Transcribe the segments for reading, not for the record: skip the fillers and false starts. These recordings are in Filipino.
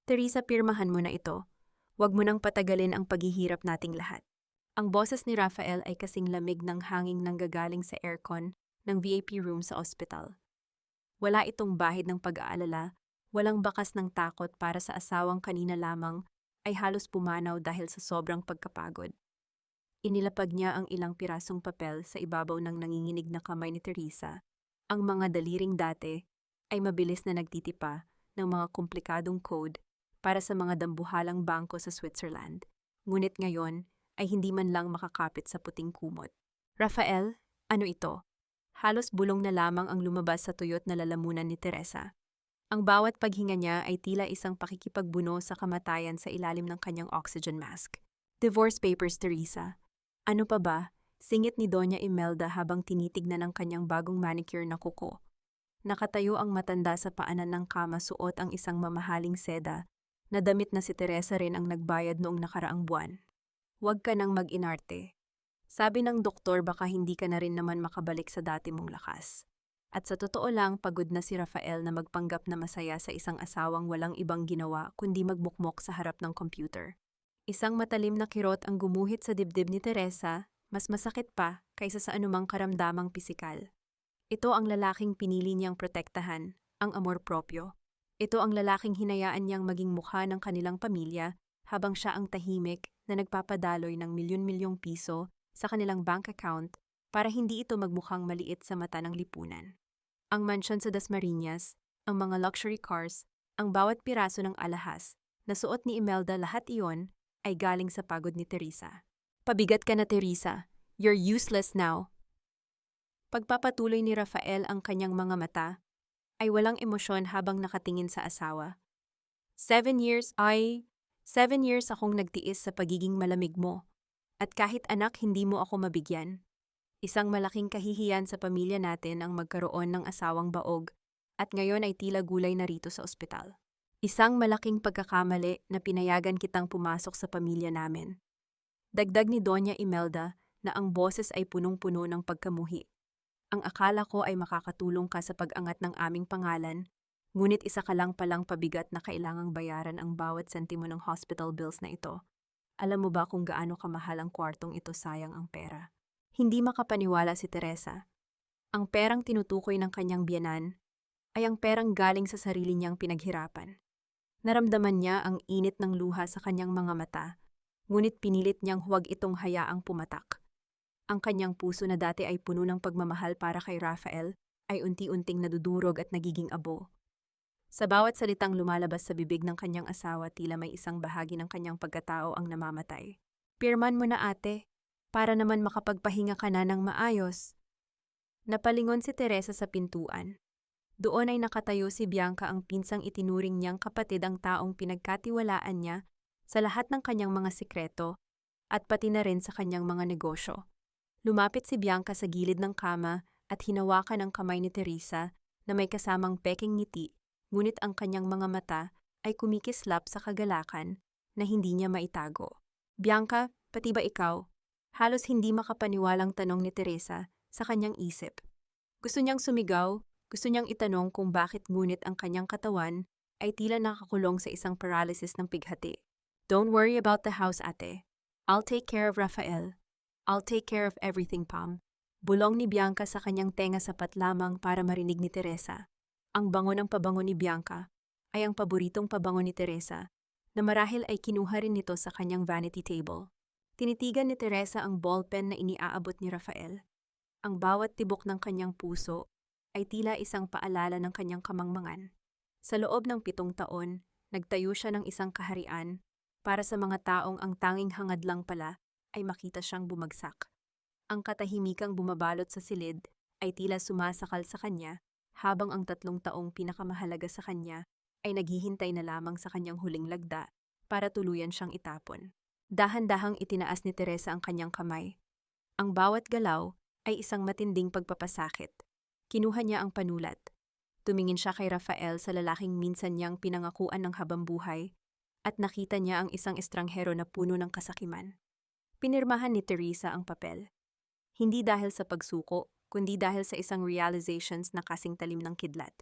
Teresa, pirmahan mo na ito. Huwag mo nang patagalin ang paghihirap nating lahat. Ang boses ni Rafael ay kasing lamig ng hanging nanggagaling sa aircon ng VIP room sa ospital. Wala itong bahid ng pag-aalala, walang bakas ng takot para sa asawang kanina lamang ay halos pumanaw dahil sa sobrang pagkapagod. Inilapag niya ang ilang pirasong papel sa ibabaw ng nanginginig na kamay ni Teresa. Ang mga daliring dati ay mabilis na nagtitipa ng mga komplikadong code para sa mga dambuhalang bangko sa Switzerland. Ngunit ngayon ay hindi man lang makakapit sa puting kumot. Rafael, ano ito? Halos bulong na lamang ang lumabas sa tuyot na lalamunan ni Teresa. Ang bawat paghinga niya ay tila isang pakikipagbuno sa kamatayan sa ilalim ng kanyang oxygen mask. Divorce papers, Teresa. Ano pa ba? Singit ni Doña Imelda habang tinitignan ang kanyang bagong manicure na kuko. Nakatayo ang matanda sa paanan ng kama, suot ang isang mamahaling seda na damit na si Teresa rin ang nagbayad noong nakaraang buwan. Huwag ka nang mag-inarte. Sabi ng doktor, baka hindi ka na rin naman makabalik sa dati mong lakas. At sa totoo lang, pagod na si Rafael na magpanggap na masaya sa isang asawang walang ibang ginawa kundi magmukmok sa harap ng computer. Isang matalim na kirot ang gumuhit sa dibdib ni Teresa, mas masakit pa kaysa sa anumang karamdamang pisikal. Ito ang lalaking pinili niyang protektahan, ang amor propyo. Ito ang lalaking hinayaan niyang maging mukha ng kanilang pamilya habang siya ang tahimik na nagpapadaloy ng milyon-milyong piso sa kanilang bank account para hindi ito magmukhang maliit sa mata ng lipunan. Ang mansyon sa Dasmariñas, ang mga luxury cars, ang bawat piraso ng alahas na suot ni Imelda, lahat iyon ay galing sa pagod ni Teresa. Pabigat ka na, Teresa. You're useless now. Pagpapatuloy ni Rafael ang kanyang mga mata, ay walang emosyon habang nakatingin sa asawa. 7 years akong nagtiis sa pagiging malamig mo. At kahit anak, hindi mo ako mabigyan. Isang malaking kahihiyan sa pamilya natin ang magkaroon ng asawang baog at ngayon ay tila gulay na rito sa ospital. Isang malaking pagkakamali na pinayagan kitang pumasok sa pamilya namin. Dagdag ni Doña Imelda na ang boses ay punong-puno ng pagkamuhi. Ang akala ko ay makakatulong ka sa pag-angat ng aming pangalan, ngunit isa ka lang palang pabigat na kailangang bayaran ang bawat sentimo ng hospital bills na ito. Alam mo ba kung gaano kamahal ang kwartong ito? Sayang ang pera. Hindi makapaniwala si Teresa. Ang perang tinutukoy ng kanyang biyenan ay ang perang galing sa sarili niyang pinaghirapan. Naramdaman niya ang init ng luha sa kanyang mga mata, ngunit pinilit niyang huwag itong hayaang pumatak. Ang kanyang puso na dati ay puno ng pagmamahal para kay Rafael ay unti-unting nadudurog at nagiging abo. Sa bawat salitang lumalabas sa bibig ng kanyang asawa, tila may isang bahagi ng kanyang pagkatao ang namamatay. Pirman mo na, ate, para naman makapagpahinga ka na ng maayos. Napalingon si Teresa sa pintuan. Doon ay nakatayo si Bianca, ang pinsang itinuring niyang kapatid, ang taong pinagkatiwalaan niya sa lahat ng kanyang mga sikreto at pati na rin sa kanyang mga negosyo. Lumapit si Bianca sa gilid ng kama at hinawakan ang kamay ni Teresa na may kasamang peking ngiti, ngunit ang kanyang mga mata ay kumikislap sa kagalakan na hindi niya maitago. Bianca, pati ba ikaw? Halos hindi makapaniwalang tanong ni Teresa sa kanyang isip. Gusto niyang sumigaw, gusto niyang itanong kung bakit, ngunit ang kanyang katawan ay tila nakakulong sa isang paralysis ng pighati. Don't worry about the house, ate. I'll take care of Rafael. I'll take care of everything, Pam. Bulong ni Bianca sa kanyang tenga, sapat lamang para marinig ni Teresa. Ang bango ng pabango ni Bianca ay ang paboritong pabango ni Teresa na marahil ay kinuha rin nito sa kanyang vanity table. Tinitigan ni Teresa ang ballpen na iniaabot ni Rafael. Ang bawat tibok ng kanyang puso ay tila isang paalala ng kanyang kamangmangan. Sa loob ng 7 taon, nagtayo siya ng isang kaharian para sa mga taong ang tanging hangad lang pala ay makita siyang bumagsak. Ang katahimikang bumabalot sa silid ay tila sumasakal sa kanya, habang ang 3 taong pinakamahalaga sa kanya ay naghihintay na lamang sa kanyang huling lagda para tuluyan siyang itapon. Dahan-dahang itinaas ni Teresa ang kanyang kamay. Ang bawat galaw ay isang matinding pagpapasakit. Kinuha niya ang panulat. Tumingin siya kay Rafael, sa lalaking minsan niyang pinangakuan ng habambuhay, at nakita niya ang isang estranghero na puno ng kasakiman. Pinirmahan ni Teresa ang papel. Hindi dahil sa pagsuko, kundi dahil sa isang realizations na kasing talim ng kidlat.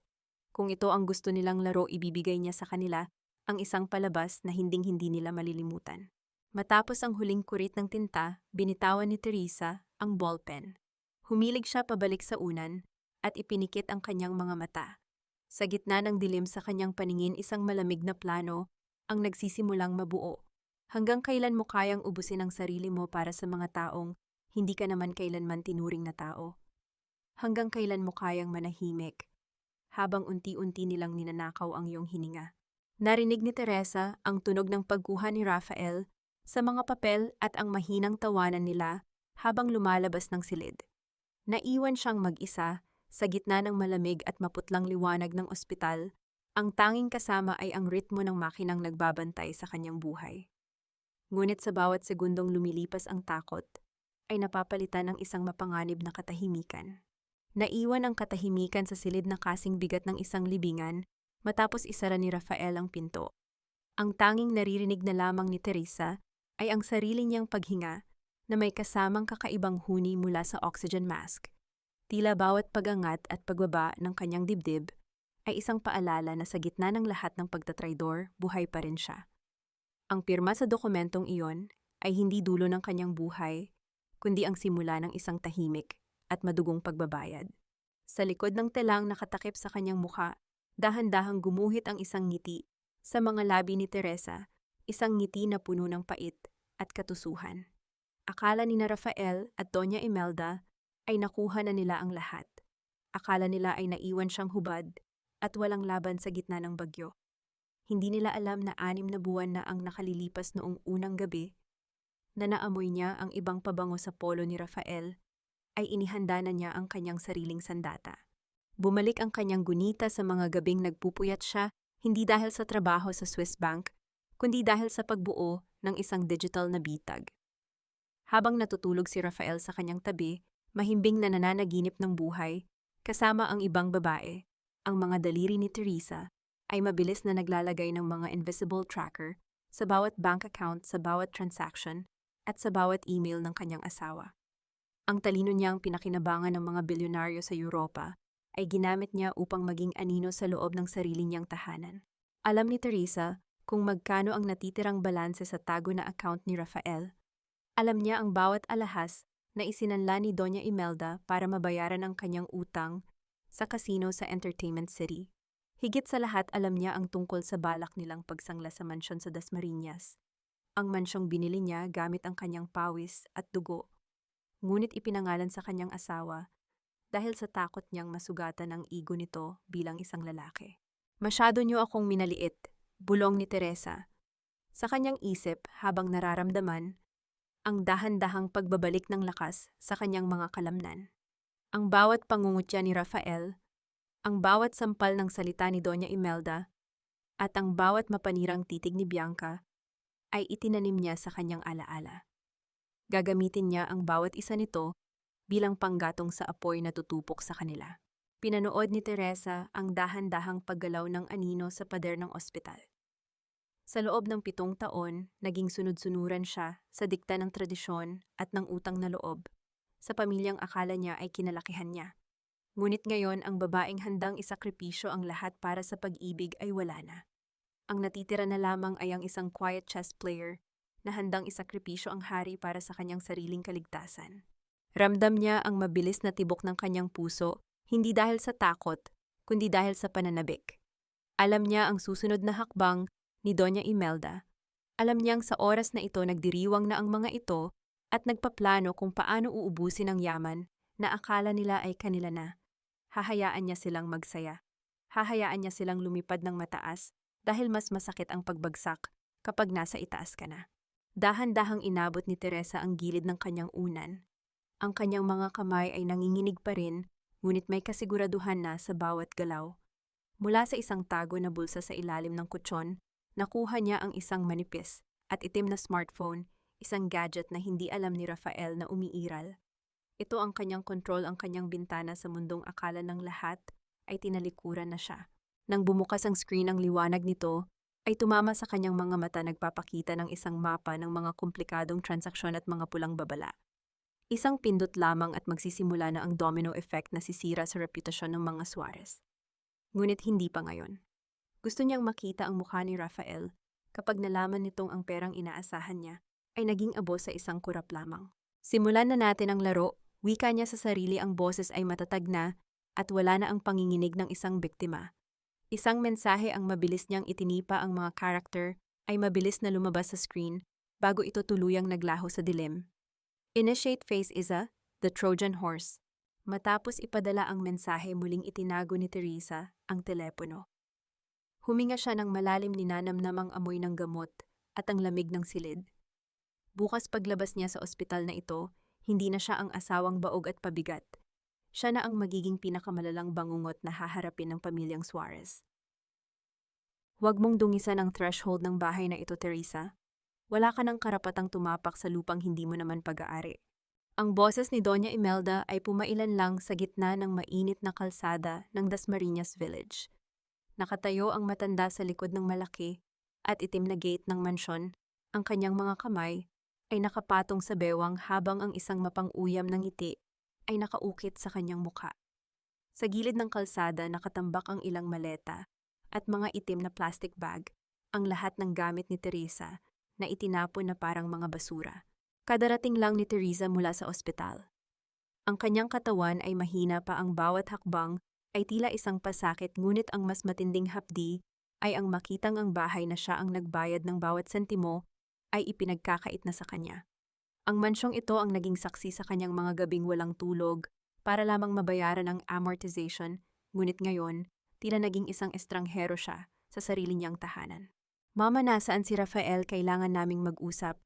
Kung ito ang gusto nilang laro ibibigay niya sa kanila, ang isang palabas na hinding-hindi nila malilimutan. Matapos ang huling kurit ng tinta, binitawan ni Teresa ang ballpen. Humilig siya pabalik sa unan at ipinikit ang kanyang mga mata. Sa gitna ng dilim sa kanyang paningin, isang malamig na plano ang nagsisimulang mabuo. Hanggang kailan mo kayang ubusin ang sarili mo para sa mga taong hindi ka naman kailanman tinuring na tao? Hanggang kailan mo kayang manahimik habang unti-unti nilang ninanakaw ang iyong hininga? Narinig ni Teresa ang tunog ng pagkuha ni Rafael sa mga papel at ang mahinang tawanan nila habang lumalabas ng silid. Naiwan siyang mag-isa sa gitna ng malamig at maputlang liwanag ng ospital. Ang tanging kasama ay ang ritmo ng makinang nagbabantay sa kanyang buhay. Ngunit sa bawat segundong lumilipas ang takot, ay napapalitan ng isang mapanganib na katahimikan. Naiwan ang katahimikan sa silid na kasing bigat ng isang libingan matapos isara ni Rafael ang pinto. Ang tanging naririnig na lamang ni Teresa ay ang sarili niyang paghinga na may kasamang kakaibang huni mula sa oxygen mask. Tila bawat pagangat at pagbaba ng kanyang dibdib ay isang paalala na sa gitna ng lahat ng pagtatraidor, buhay pa rin siya. Ang pirma sa dokumentong iyon ay hindi dulo ng kanyang buhay, kundi ang simula ng isang tahimik at madugong pagbabayad. Sa likod ng telang nakatakip sa kanyang mukha, dahan-dahang gumuhit ang isang ngiti sa mga labi ni Teresa, isang ngiti na puno ng pait at katusuhan. Akala ni Rafael at Doña Imelda ay nakuha na nila ang lahat. Akala nila ay naiwan siyang hubad at walang laban sa gitna ng bagyo. Hindi nila alam na 6 na buwan na ang nakalilipas noong unang gabi, na naamoy niya ang ibang pabango sa polo ni Rafael, ay inihanda na niya ang kanyang sariling sandata. Bumalik ang kanyang gunita sa mga gabing nagpupuyat siya, hindi dahil sa trabaho sa Swiss Bank, kundi dahil sa pagbuo ng isang digital na bitag. Habang natutulog si Rafael sa kanyang tabi, mahimbing na nananaginip ng buhay, kasama ang ibang babae, ang mga daliri ni Teresa ay mabilis na naglalagay ng mga invisible tracker sa bawat bank account, sa bawat transaction, at sa bawat email ng kanyang asawa. Ang talino niyang pinakinabangan ng mga bilyonaryo sa Europa ay ginamit niya upang maging anino sa loob ng sarili niyang tahanan. Alam ni Teresa kung magkano ang natitirang balanse sa tago na account ni Rafael. Alam niya ang bawat alahas na isinanla ni Doña Imelda para mabayaran ang kanyang utang sa casino sa Entertainment City. Higit sa lahat, alam niya ang tungkol sa balak nilang pagsangla sa mansyon sa Dasmariñas. Ang mansyong binili niya gamit ang kanyang pawis at dugo, ngunit ipinangalan sa kanyang asawa dahil sa takot niyang masugatan ang ego nito bilang isang lalaki. Masyado niyo akong minaliit, bulong ni Teresa. Sa kanyang isip habang nararamdaman ang dahan-dahang pagbabalik ng lakas sa kanyang mga kalamnan. Ang bawat pangungutya ni Rafael, ang bawat sampal ng salita ni Doña Imelda, at ang bawat mapanirang titig ni Bianca ay itinanim niya sa kanyang alaala. Gagamitin niya ang bawat isa nito bilang panggatong sa apoy na tutupok sa kanila. Pinanood ni Teresa ang dahan-dahang paggalaw ng anino sa pader ng ospital. Sa loob ng 7 taon, naging sunod-sunuran siya sa dikta ng tradisyon at ng utang na loob sa pamilyang akala niya ay kinalakihan niya. Ngunit ngayon, ang babaeng handang isakripisyo ang lahat para sa pag-ibig ay wala na. Ang natitira na lamang ay ang isang quiet chess player na handang isakripisyo ang hari para sa kanyang sariling kaligtasan. Ramdam niya ang mabilis na tibok ng kanyang puso, hindi dahil sa takot, kundi dahil sa pananabik. Alam niya ang susunod na hakbang ni Doña Imelda. Alam niyang sa oras na ito nagdiriwang na ang mga ito at nagpaplano kung paano uubusin ang yaman na akala nila ay kanila na. Hahayaan niya silang magsaya. Hahayaan niya silang lumipad ng mataas dahil mas masakit ang pagbagsak kapag nasa itaas ka na. Dahan-dahang inabot ni Teresa ang gilid ng kanyang unan. Ang kanyang mga kamay ay nanginginig pa rin, ngunit may kasiguraduhan na sa bawat galaw. Mula sa isang tago na bulsa sa ilalim ng kutsyon, nakuha niya ang isang manipis at itim na smartphone, isang gadget na hindi alam ni Rafael na umiiral. Ito ang kanyang kontrol, ang kanyang bintana sa mundong akala ng lahat ay tinalikuran na siya. Nang bumukas ang screen, ang liwanag nito ay tumama sa kanyang mga mata, nagpapakita ng isang mapa ng mga komplikadong transaksyon at mga pulang babala. Isang pindot lamang at magsisimula na ang domino effect na sisira sa reputasyon ng mga Suarez. Ngunit hindi pa ngayon. Gusto niyang makita ang mukha ni Rafael. Kapag nalaman nitong ang perang inaasahan niya, ay naging abo sa isang kurap lamang. Simulan na natin ang laro, wika niya sa sarili, ang boses ay matatag na at wala na ang panginginig ng isang biktima. Isang mensahe ang mabilis niyang itinipa, ang mga character ay mabilis na lumabas sa screen bago ito tuluyang naglaho sa dilim. Initiate phase Isa, the Trojan Horse. Matapos ipadala ang mensahe, muling itinago ni Teresa ang telepono. Huminga siya ng malalim, ninanamnam ang amoy ng gamot at ang lamig ng silid. Bukas paglabas niya sa ospital na ito, hindi na siya ang asawang baog at pabigat. Siya na ang magiging pinakamalalang bangungot na haharapin ng pamilyang Suarez. Huwag mong dungisan ang threshold ng bahay na ito, Teresa. Wala ka ng karapatang tumapak sa lupang hindi mo naman pag-aari. Ang boses ni Doña Imelda ay pumailan lang sa gitna ng mainit na kalsada ng Dasmariñas Village. Nakatayo ang matanda sa likod ng malaki at itim na gate ng mansyon. Ang kanyang mga kamay ay nakapatong sa bewang habang ang isang mapang-uyam ng ngiti ay nakaukit sa kanyang mukha. Sa gilid ng kalsada nakatambak ang ilang maleta at mga itim na plastic bag, ang lahat ng gamit ni Teresa na itinapon na parang mga basura. Kadarating lang ni Teresa mula sa ospital. Ang kanyang katawan ay mahina pa, ang bawat hakbang ay tila isang pasakit, ngunit ang mas matinding hapdi ay ang makitang ang bahay na siya ang nagbayad ng bawat sentimo ay ipinagkakait na sa kanya. Ang mansyong ito ang naging saksi sa kanyang mga gabing walang tulog para lamang mabayaran ang amortization, ngunit ngayon, tila naging isang estranghero siya sa sarili niyang tahanan. Mama, nasaan si Rafael? Kailangan naming mag-usap.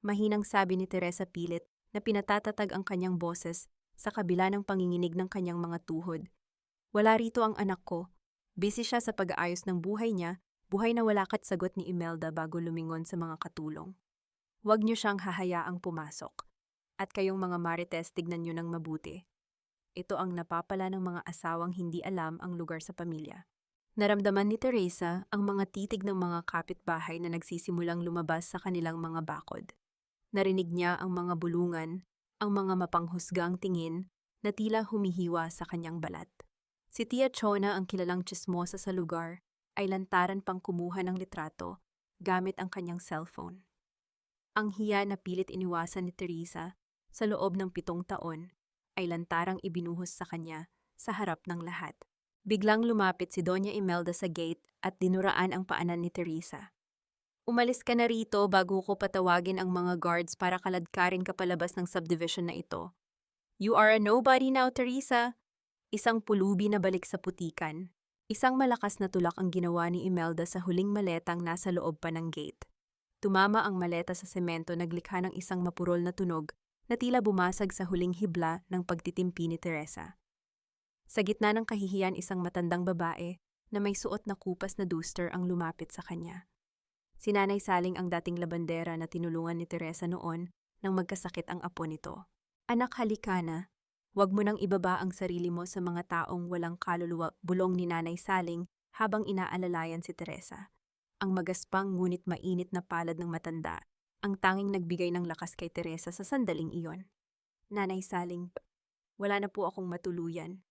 Mahinang sabi ni Teresa pilit na pinatatatag ang kanyang boses sa kabila ng panginginig ng kanyang mga tuhod. Wala rito ang anak ko. Busy siya sa pag-aayos ng buhay niya, buhay na wala kat, sagot ni Imelda bago lumingon sa mga katulong. Huwag niyo siyang hahayaang pumasok. At kayong mga marites, tignan niyo ng mabuti. Ito ang napapala ng mga asawang hindi alam ang lugar sa pamilya. Naramdaman ni Teresa ang mga titig ng mga kapitbahay na nagsisimulang lumabas sa kanilang mga bakod. Narinig niya ang mga bulungan, ang mga mapanghusgang tingin na tila humihiwa sa kanyang balat. Si Tia Chona, ang kilalang tsismosa sa lugar, ay lantaran pang kumuha ng litrato gamit ang kanyang cellphone. Ang hiya na pilit iniwasan ni Teresa sa loob ng 7 taon ay lantarang ibinuhos sa kanya sa harap ng lahat. Biglang lumapit si Doña Imelda sa gate at dinuraan ang paanan ni Teresa. Umalis ka na rito bago ko patawagin ang mga guards para kaladkarin ka palabas ng subdivision na ito. You are a nobody now, Teresa. Isang pulubi na balik sa putikan. Isang malakas na tulak ang ginawa ni Imelda sa huling maletang nasa loob pa ng gate. Tumama ang maleta sa semento, naglikha ng isang mapurol na tunog na tila bumasag sa huling hibla ng pagtitimpi ni Teresa. Sa gitna ng kahihiyan, isang matandang babae na may suot na kupas na duster ang lumapit sa kanya. Si Nanay Saling, ang dating labandera na tinulungan ni Teresa noon nang magkasakit ang apo nito. Anak, halika na. Huwag mo nang ibaba ang sarili mo sa mga taong walang kaluluwa, bulong ni Nanay Saling habang inaalalayan si Teresa. Ang magaspang ngunit mainit na palad ng matanda ang tanging nagbigay ng lakas kay Teresa sa sandaling iyon. Nanay Saling, wala na po akong matuluyan.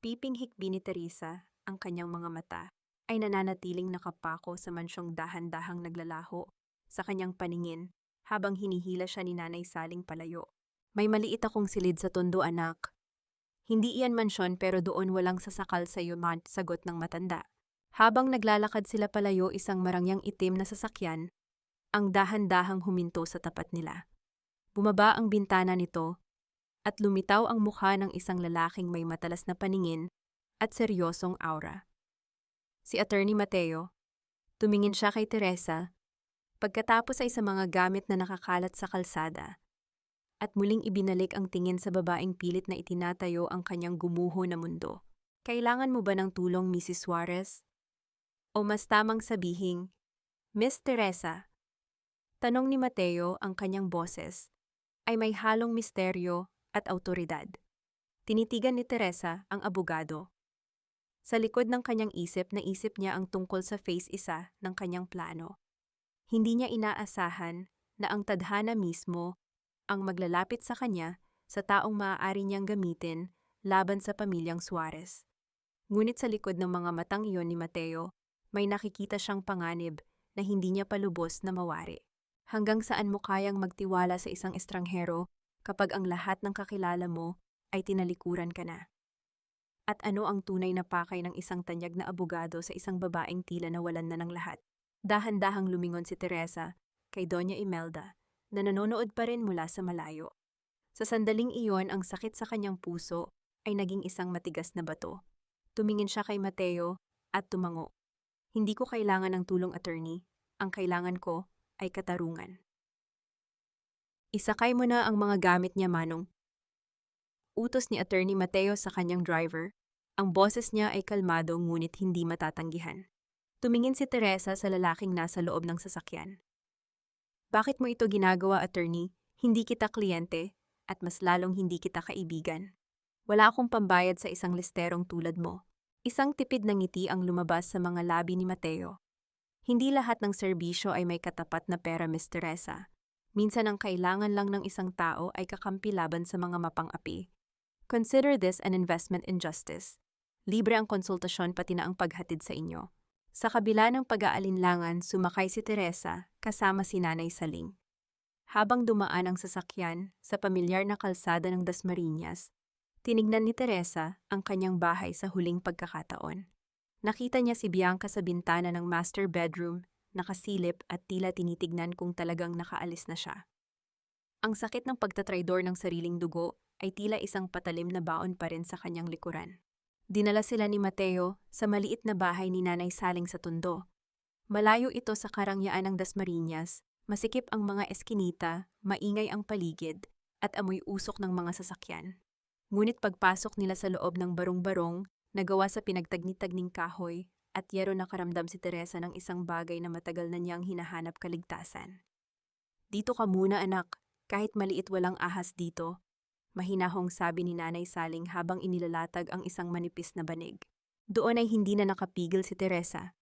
Piping hikbi ni Teresa, ang kanyang mga mata ay nananatiling nakapako sa mansyong dahan-dahang naglalaho sa kanyang paningin habang hinihila siya ni Nanay Saling palayo. May maliit akong silid sa tondo, anak. Hindi iyan mansyon, pero doon walang sasakal sa iyo, sagot ng matanda. Habang naglalakad sila palayo, isang marangyang itim na sasakyan ang dahan-dahang huminto sa tapat nila. Bumaba ang bintana nito at lumitaw ang mukha ng isang lalaking may matalas na paningin at seryosong aura. Si Attorney Mateo. Tumingin siya kay Teresa pagkatapos ay sa mga gamit na nakakalat sa kalsada at muling ibinalik ang tingin sa babaeng pilit na itinatayo ang kanyang gumuho na mundo. Kailangan mo ba ng tulong, Mrs. Suarez? O mas tamang sabihing, Miss Teresa? Tanong ni Mateo, ang kanyang boses ay may halong misteryo at autoridad. Tinitigan ni Teresa ang abogado. Sa likod ng kanyang isip, naisip niya ang tungkol sa phase isa ng kanyang plano. Hindi niya inaasahan na ang tadhana mismo ang maglalapit sa kanya sa taong maaari niyang gamitin laban sa pamilyang Suarez. Ngunit sa likod ng mga matang iyon ni Mateo, May nakikita siyang panganib na hindi niya palubos na mawari. Hanggang saan mo kayang magtiwala sa isang estranghero kapag ang lahat ng kakilala mo ay tinalikuran ka na? At ano ang tunay na pakay ng isang tanyag na abogado sa isang babaeng tila nawalan na ng lahat? Dahan-dahang lumingon si Teresa kay Doña Imelda na nanonood pa rin mula sa malayo. Sa sandaling iyon, ang sakit sa kanyang puso ay naging isang matigas na bato. Tumingin siya kay Mateo at tumango. Hindi ko kailangan ng tulong, attorney. Ang kailangan ko ay katarungan. Isakay mo na ang mga gamit niya, Manong. Utos ni Attorney Mateo sa kanyang driver. Ang boses niya ay kalmado ngunit hindi matatanggihan. Tumingin si Teresa sa lalaking nasa loob ng sasakyan. Bakit mo ito ginagawa, attorney? Hindi kita kliyente at mas lalong hindi kita kaibigan. Wala akong pambayad sa isang listerong tulad mo. Isang tipid ng ngiti ang lumabas sa mga labi ni Mateo. Hindi lahat ng serbisyo ay may katapat na pera, Miss Teresa. Minsan ang kailangan lang ng isang tao ay kakampi laban sa mga mapang-api. Consider this an investment in justice. Libre ang konsultasyon pati na ang paghatid sa inyo. Sa kabila ng pag-aalinlangan, sumakay si Teresa kasama si Nanay Saling. Habang dumaan ang sasakyan sa pamilyar na kalsada ng Dasmariñas, tinignan ni Teresa ang kanyang bahay sa huling pagkakataon. Nakita niya si Bianca sa bintana ng master bedroom, nakasilip at tila tinitignan kung talagang nakaalis na siya. Ang sakit ng pagtatraidor ng sariling dugo ay tila isang patalim na baon pa rin sa kanyang likuran. Dinala sila ni Mateo sa maliit na bahay ni Nanay Saling sa Tondo. Malayo ito sa karangyaan ng Dasmariñas, masikip ang mga eskinita, maingay ang paligid, at amoy usok ng mga sasakyan. Ngunit pagpasok nila sa loob ng barong-barong, nagawa sa pinagtagni-tagning kahoy, at yero nakaramdam si Teresa ng isang bagay na matagal na niyang hinahanap kaligtasan. Dito ka muna, anak, kahit maliit walang ahas dito, mahinahong sabi ni Nanay Saling habang inilalatag ang isang manipis na banig. Doon ay hindi na nakapigil si Teresa.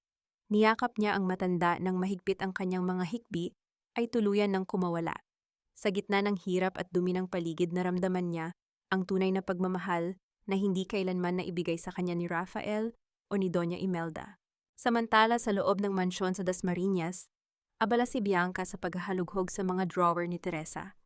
Niyakap niya ang matanda nang mahigpit ang kanyang mga hikbi ay tuluyan ng kumawala. Sa gitna ng hirap at dumi ng paligid, naramdaman niya ang tunay na pagmamahal na hindi kailanman naibigay sa kanya ni Rafael o ni Doña Imelda. Samantala sa loob ng mansyon sa Dasmariñas, abala si Bianca sa paghahalughog sa mga drawer ni Teresa.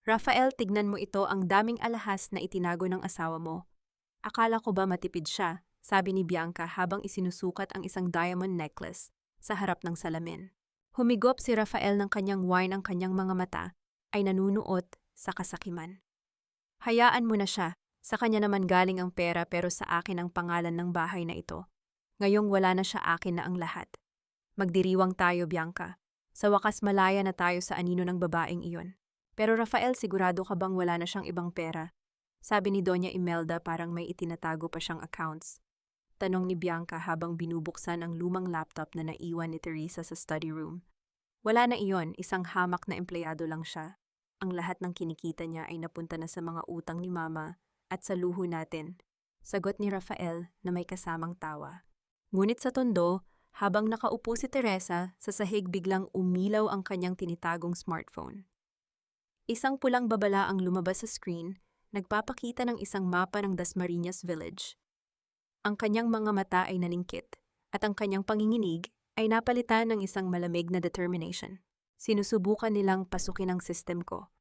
Rafael, tignan mo ito, ang daming alahas na itinago ng asawa mo. Akala ko ba matipid siya, sabi ni Bianca habang isinusukat ang isang diamond necklace sa harap ng salamin. Humigop si Rafael ng kanyang wine, ang kanyang mga mata ay nanunuot sa kasakiman. Hayaan mo na siya. Sa kanya naman galing ang pera pero sa akin ang pangalan ng bahay na ito. Ngayong wala na siya, akin na ang lahat. Magdiriwang tayo, Bianca. Sa wakas malaya na tayo sa anino ng babaeng iyon. Pero Rafael, sigurado ka bang wala na siyang ibang pera? Sabi ni Doña Imelda, parang may itinatago pa siyang accounts. Tanong ni Bianca habang binubuksan ang lumang laptop na naiwan ni Teresa sa study room. Wala na iyon, isang hamak na empleyado lang siya. Ang lahat ng kinikita niya ay napunta na sa mga utang ni Mama at sa luho natin, sagot ni Rafael na may kasamang tawa. Ngunit sa Tondo, habang nakaupo si Teresa, sa sahig biglang umilaw ang kanyang tinitagong smartphone. Isang pulang babala ang lumabas sa screen, nagpapakita ng isang mapa ng Dasmariñas Village. Ang kanyang mga mata ay naningkit, at ang kanyang panginginig ay napalitan ng isang malamig na determination. Sinusubukan nilang pasukin ang sistem ko.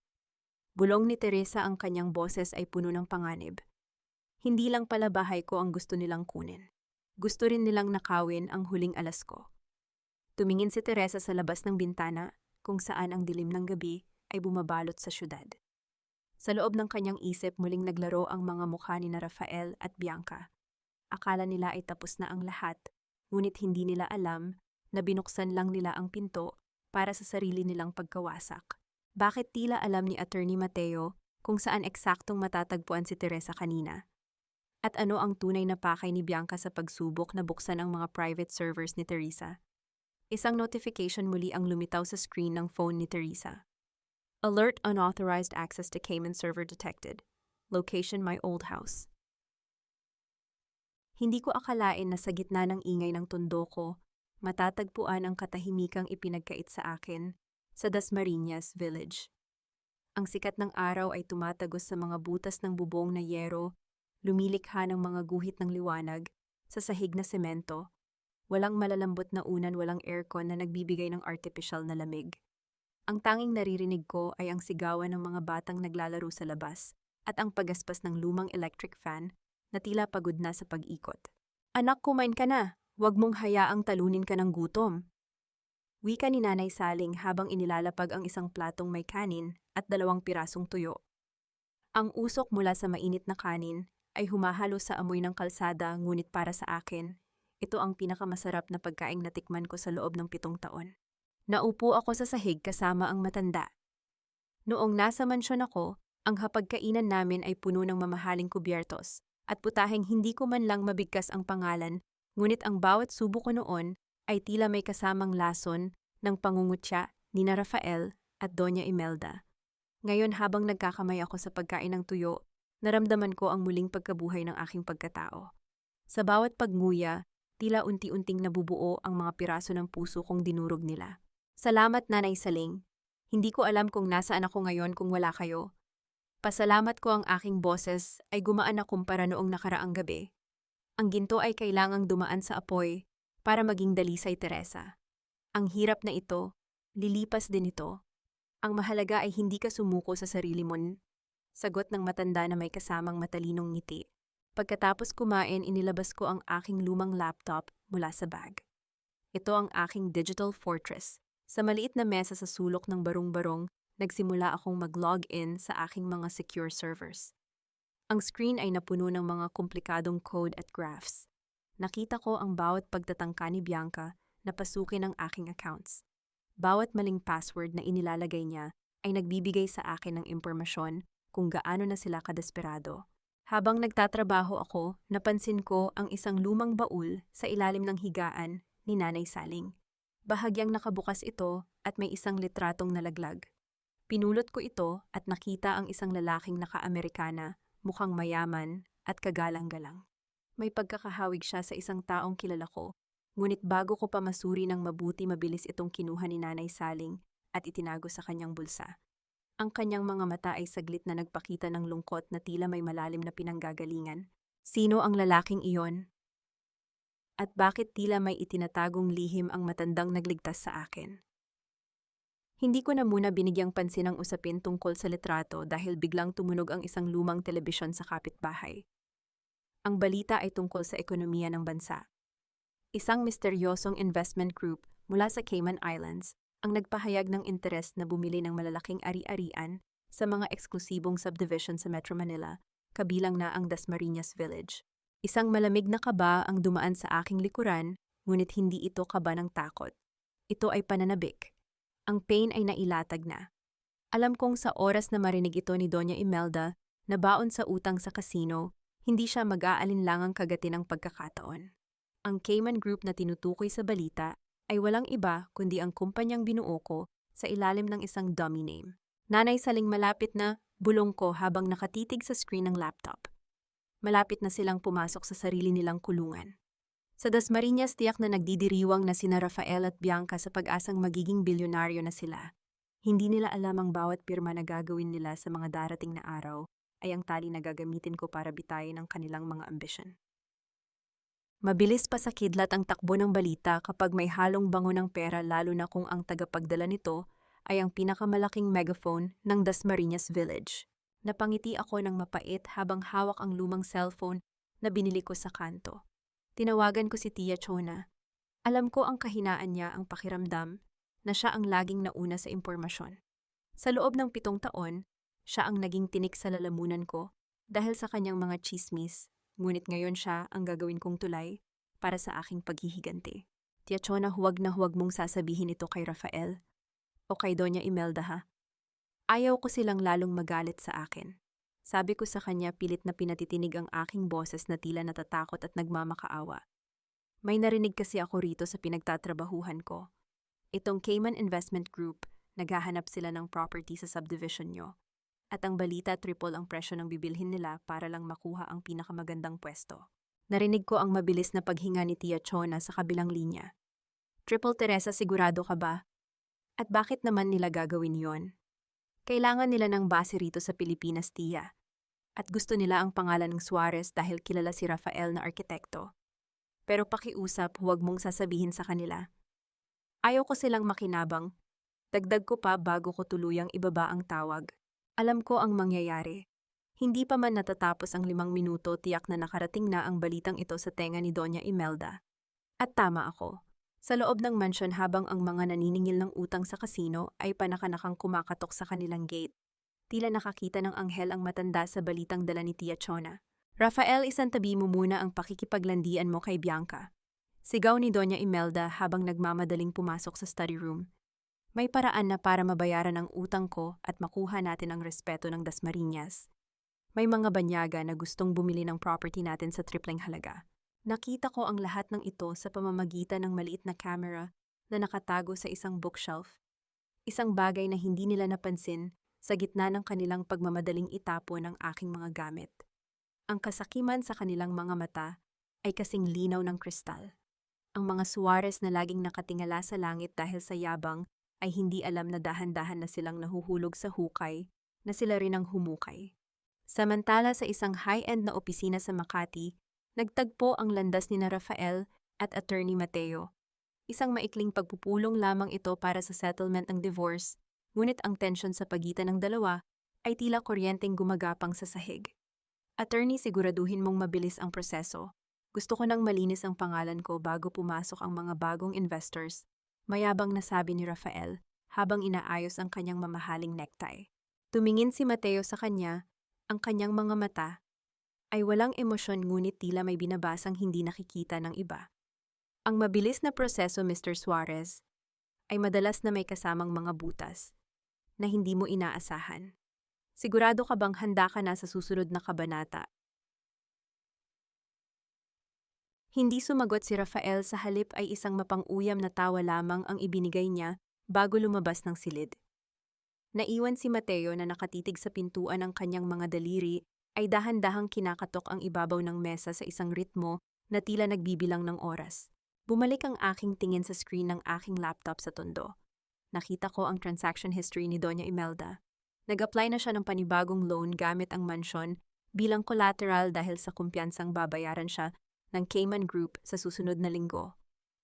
Bulong ni Teresa, ang kanyang boses ay puno ng panganib. Hindi lang pala bahay ko ang gusto nilang kunin. Gusto rin nilang nakawin ang huling alas ko. Tumingin si Teresa sa labas ng bintana kung saan ang dilim ng gabi ay bumabalot sa syudad. Sa loob ng kanyang isip, muling naglaro ang mga mukha ni na Rafael at Bianca. Akala nila ay tapos na ang lahat, ngunit hindi nila alam na binuksan lang nila ang pinto para sa sarili nilang pagkawasak. Bakit tila alam ni Attorney Mateo kung saan eksaktong matatagpuan si Teresa kanina? At ano ang tunay na pakay ni Bianca sa pagsubok na buksan ang mga private servers ni Teresa? Isang notification muli ang lumitaw sa screen ng phone ni Teresa. Alert, unauthorized access to Cayman server detected. Location, my old house. Hindi ko akalain na sa gitna ng ingay ng Tondo ko, matatagpuan ang katahimikang ipinagkait sa akin sa Dasmariñas Village. Ang sikat ng araw ay tumatagos sa mga butas ng bubong na yero, lumilikha ng mga guhit ng liwanag sa sahig na semento. Walang malalambot na unan, walang aircon na nagbibigay ng artificial na lamig. Ang tanging naririnig ko ay ang sigawan ng mga batang naglalaro sa labas at ang pagaspas ng lumang electric fan na tila pagod na sa pag-ikot. Anak, kumain ka na. Huwag mong hayaang talunin ka ng gutom. Wika ni Nanay Saling habang inilalapag ang isang platong may kanin at 2 pirasong tuyo. Ang usok mula sa mainit na kanin ay humahalo sa amoy ng kalsada, ngunit para sa akin, ito ang pinakamasarap na pagkaing natikman ko sa loob ng 7 taon. Naupo ako sa sahig kasama ang matanda. Noong nasa mansyon ako, ang hapagkainan namin ay puno ng mamahaling kubyertos at putaheng hindi ko man lang mabigkas ang pangalan, ngunit ang bawat subo ko noon ay tila may kasamang lason ng pangungutya ni na Rafael at Doña Imelda. Ngayon habang nagkakamay ako sa pagkain ng tuyo, naramdaman ko ang muling pagkabuhay ng aking pagkatao. Sa bawat pagnguya, tila unti-unting nabubuo ang mga piraso ng puso kong dinurog nila. Salamat, Nanay Saling. Hindi ko alam kung nasaan ako ngayon kung wala kayo. Pasalamat ko ang aking boses ay gumaan na kumpara noong nakaraang gabi. Ang ginto ay kailangang dumaan sa apoy para maging dalisay, Teresa. Ang hirap na ito, lilipas din ito. Ang mahalaga ay hindi ka sumuko sa sarili mo. Sagot ng matanda na may kasamang matalinong ngiti. Pagkatapos kumain, inilabas ko ang aking lumang laptop mula sa bag. Ito ang aking digital fortress. Sa maliit na mesa sa sulok ng barong-barong, nagsimula akong mag-log-in sa aking mga secure servers. Ang screen ay napuno ng mga komplikadong code at graphs. Nakita ko ang bawat pagtatangka ni Bianca na pasukin ang aking accounts. Bawat maling password na inilalagay niya ay nagbibigay sa akin ng impormasyon kung gaano na sila kadesperado. Habang nagtatrabaho ako, napansin ko ang isang lumang baul sa ilalim ng higaan ni Nanay Saling. Bahagyang nakabukas ito at may isang litratong nalaglag. Pinulot ko ito at nakita ang isang lalaking naka-Amerikana, mukhang mayaman at kagalang-galang. May pagkakahawig siya sa isang taong kilala ko, ngunit bago ko pa masuri ng mabuti, mabilis itong kinuha ni Nanay Saling at itinago sa kanyang bulsa. Ang kanyang mga mata ay saglit na nagpakita ng lungkot na tila may malalim na pinanggagalingan. Sino ang lalaking iyon? At bakit tila may itinatagong lihim ang matandang nagligtas sa akin? Hindi ko na muna binigyang pansin ang usapin tungkol sa litrato dahil biglang tumunog ang isang lumang telebisyon sa kapitbahay. Ang balita ay tungkol sa ekonomiya ng bansa. Isang misteryosong investment group mula sa Cayman Islands ang nagpahayag ng interes na bumili ng malalaking ari-arian sa mga eksklusibong subdivision sa Metro Manila, kabilang na ang Dasmariñas Village. Isang malamig na kaba ang dumaan sa aking likuran, ngunit hindi ito kaba ng takot. Ito ay pananabik. Ang pain ay nailatag na. Alam kong sa oras na marinig ito ni Doña Imelda na baon sa utang sa kasino, hindi siya mag-aalinlangang kagatin ang pagkakataon. Ang Cayman Group na tinutukoy sa balita ay walang iba kundi ang kumpanyang binuo ko sa ilalim ng isang dummy name. Nanay Saling, malapit na, bulong ko habang nakatitig sa screen ng laptop. Malapit na silang pumasok sa sarili nilang kulungan. Sa Dasmariñas, tiyak na nagdidiriwang na sina Rafael at Bianca sa pag-asang magiging bilyonaryo na sila. Hindi nila alam ang bawat pirma na gagawin nila sa mga darating na araw ay ang tali na gagamitin ko para bitayin ang kanilang mga ambisyon. Mabilis pa sa kidlat ang takbo ng balita kapag may halong bango ng pera, lalo na kung ang tagapagdala nito ay ang pinakamalaking megaphone ng Dasmariñas Village. Napangiti ako ng mapait habang hawak ang lumang cellphone na binili ko sa kanto. Tinawagan ko si Tia Chona. Alam ko ang kahinaan niya, ang pakiramdam na siya ang laging nauna sa impormasyon. Sa loob ng 7 taon, siya ang naging tinik sa lalamunan ko dahil sa kanyang mga chismis, ngunit ngayon siya ang gagawin kong tulay para sa aking paghihiganti. Tia Chona, huwag na huwag mong sasabihin ito kay Rafael o kay Doña Imelda, ha? Ayaw ko silang lalong magalit sa akin. Sabi ko sa kanya, pilit na pinatitinig ang aking boses na tila natatakot at nagmamakaawa. May narinig kasi ako rito sa pinagtatrabahuhan ko. Itong Cayman Investment Group, naghahanap sila ng property sa subdivision nyo. At ang balita, triple ang presyo ng bibilhin nila para lang makuha ang pinakamagandang pwesto. Narinig ko ang mabilis na paghinga ni Tia Chona sa kabilang linya. Triple, Teresa, sigurado ka ba? At bakit naman nila gagawin yon? Kailangan nila ng base rito sa Pilipinas, Tia. At gusto nila ang pangalan ng Suarez dahil kilala si Rafael na arkitekto. Pero pakiusap, huwag mong sasabihin sa kanila. Ayaw ko silang makinabang. Dagdag ko pa bago ko tuluyang ibaba ang tawag. Alam ko ang mangyayari. Hindi pa man natatapos ang 5 minuto, tiyak na nakarating na ang balitang ito sa tenga ni Doña Imelda. At tama ako. Sa loob ng mansyon habang ang mga naniningil ng utang sa kasino ay panakanakang kumakatok sa kanilang gate. Tila nakakita ng anghel ang matanda sa balitang dala ni Tia Chona. Rafael, isantabi mo muna ang pakikipaglandian mo kay Bianca. Sigaw ni Doña Imelda habang nagmamadaling pumasok sa study room. May paraan na para mabayaran ang utang ko at makuha natin ang respeto ng Dasmariñas. May mga banyaga na gustong bumili ng property natin sa tripleng halaga. Nakita ko ang lahat ng ito sa pamamagitan ng maliit na camera na nakatago sa isang bookshelf. Isang bagay na hindi nila napansin sa gitna ng kanilang pagmamadaling itapon ng aking mga gamit. Ang kasakiman sa kanilang mga mata ay kasing linaw ng kristal. Ang mga Suarez na laging nakatingala sa langit dahil sa yabang ay hindi alam na dahan-dahan na silang nahuhulog sa hukay na sila rin ang humukay. Samantala sa isang high-end na opisina sa Makati, nagtagpo ang landas ni Rafael at Attorney Mateo. Isang maikling pagpupulong lamang ito para sa settlement ng divorce, ngunit ang tensyon sa pagitan ng dalawa ay tila kuryenteng gumagapang sa sahig. Attorney, siguraduhin mong mabilis ang proseso. Gusto ko nang malinis ang pangalan ko bago pumasok ang mga bagong investors, mayabang nasabi ni Rafael habang inaayos ang kanyang mamahaling necktie. Tumingin si Mateo sa kanya. Ang kanyang mga mata ay walang emosyon ngunit tila may binabasang hindi nakikita ng iba. Ang mabilis na proseso, Mr. Suarez, ay madalas na may kasamang mga butas na hindi mo inaasahan. Sigurado ka bang handa ka na sa susunod na kabanata? Hindi sumagot si Rafael, sa halip ay isang mapang-uyam na tawa lamang ang ibinigay niya bago lumabas ng silid. Naiwan si Mateo na nakatitig sa pintuan, ng kanyang mga daliri ay dahan-dahang kinakatok ang ibabaw ng mesa sa isang ritmo na tila nagbibilang ng oras. Bumalik ang aking tingin sa screen ng aking laptop sa tondo. Nakita ko ang transaction history ni Doña Imelda. Nag-apply na siya ng panibagong loan gamit ang mansyon bilang collateral dahil sa kumpiyansang babayaran siya ng Cayman Group sa susunod na linggo.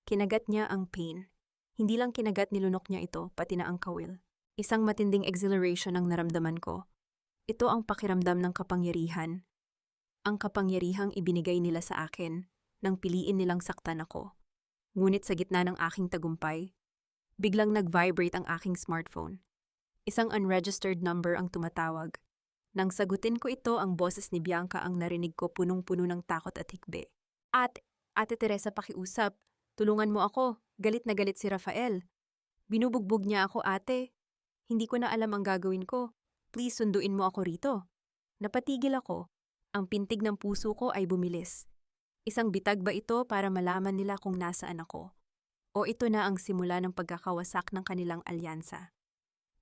Kinagat niya ang pain. Hindi lang kinagat, nilunok niya ito, pati na ang kawil. Isang matinding exhilaration ang naramdaman ko. Ito ang pakiramdam ng kapangyarihan. Ang kapangyarihang ibinigay nila sa akin nang piliin nilang saktan ako. Ngunit sa gitna ng aking tagumpay, biglang nag-vibrate ang aking smartphone. Isang unregistered number ang tumatawag. Nang sagutin ko ito, ang boses ni Bianca ang narinig ko, punong-puno ng takot at hikbi. Ate Teresa, pakiusap. Tulungan mo ako. Galit na galit si Rafael. Binubugbog niya ako, ate. Hindi ko na alam ang gagawin ko. Please, sunduin mo ako rito. Napatigil ako. Ang pintig ng puso ko ay bumilis. Isang bitag ba ito para malaman nila kung nasaan ako? O ito na ang simula ng pagkakawasak ng kanilang alyansa?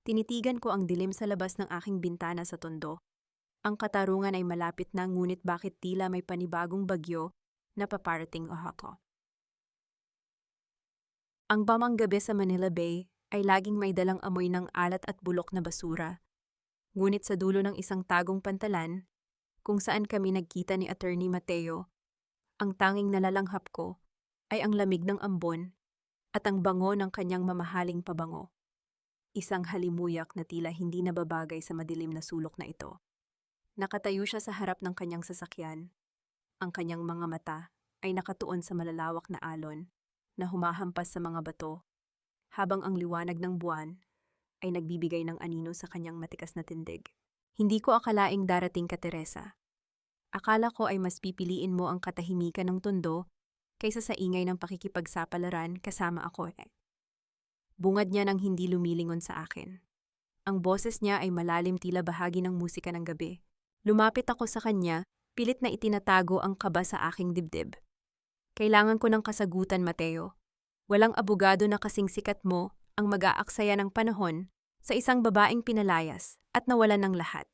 Tinitigan ko ang dilim sa labas ng aking bintana sa tondo. Ang katarungan ay malapit na, ngunit bakit tila may panibagong bagyo na paparating o ako? Ang bamang gabi sa Manila Bay ay laging may dalang amoy ng alat at bulok na basura. Ngunit sa dulo ng isang tagong pantalan, kung saan kami nagkita ni Attorney Mateo, ang tanging nalalanghap ko ay ang lamig ng ambon at ang bango ng kanyang mamahaling pabango. Isang halimuyak na tila hindi nababagay sa madilim na sulok na ito. Nakatayo siya sa harap ng kanyang sasakyan. Ang kanyang mga mata ay nakatuon sa malalawak na alon na humahampas sa mga bato, habang ang liwanag ng buwan ay nagbibigay ng anino sa kanyang matikas na tindig. Hindi ko akalaing darating ka, Teresa. Akala ko ay mas pipiliin mo ang katahimikan ng tondo kaysa sa ingay ng pakikipagsapalaran kasama ako. Bungad niya nang hindi lumilingon sa akin. Ang boses niya ay malalim, tila bahagi ng musika ng gabi. Lumapit ako sa kanya, pilit na itinatago ang kaba sa aking dibdib. Kailangan ko ng kasagutan, Mateo. Walang abogado na kasing sikat mo ang mag-aaksaya ng panahon sa isang babaeng pinalayas at nawalan ng lahat.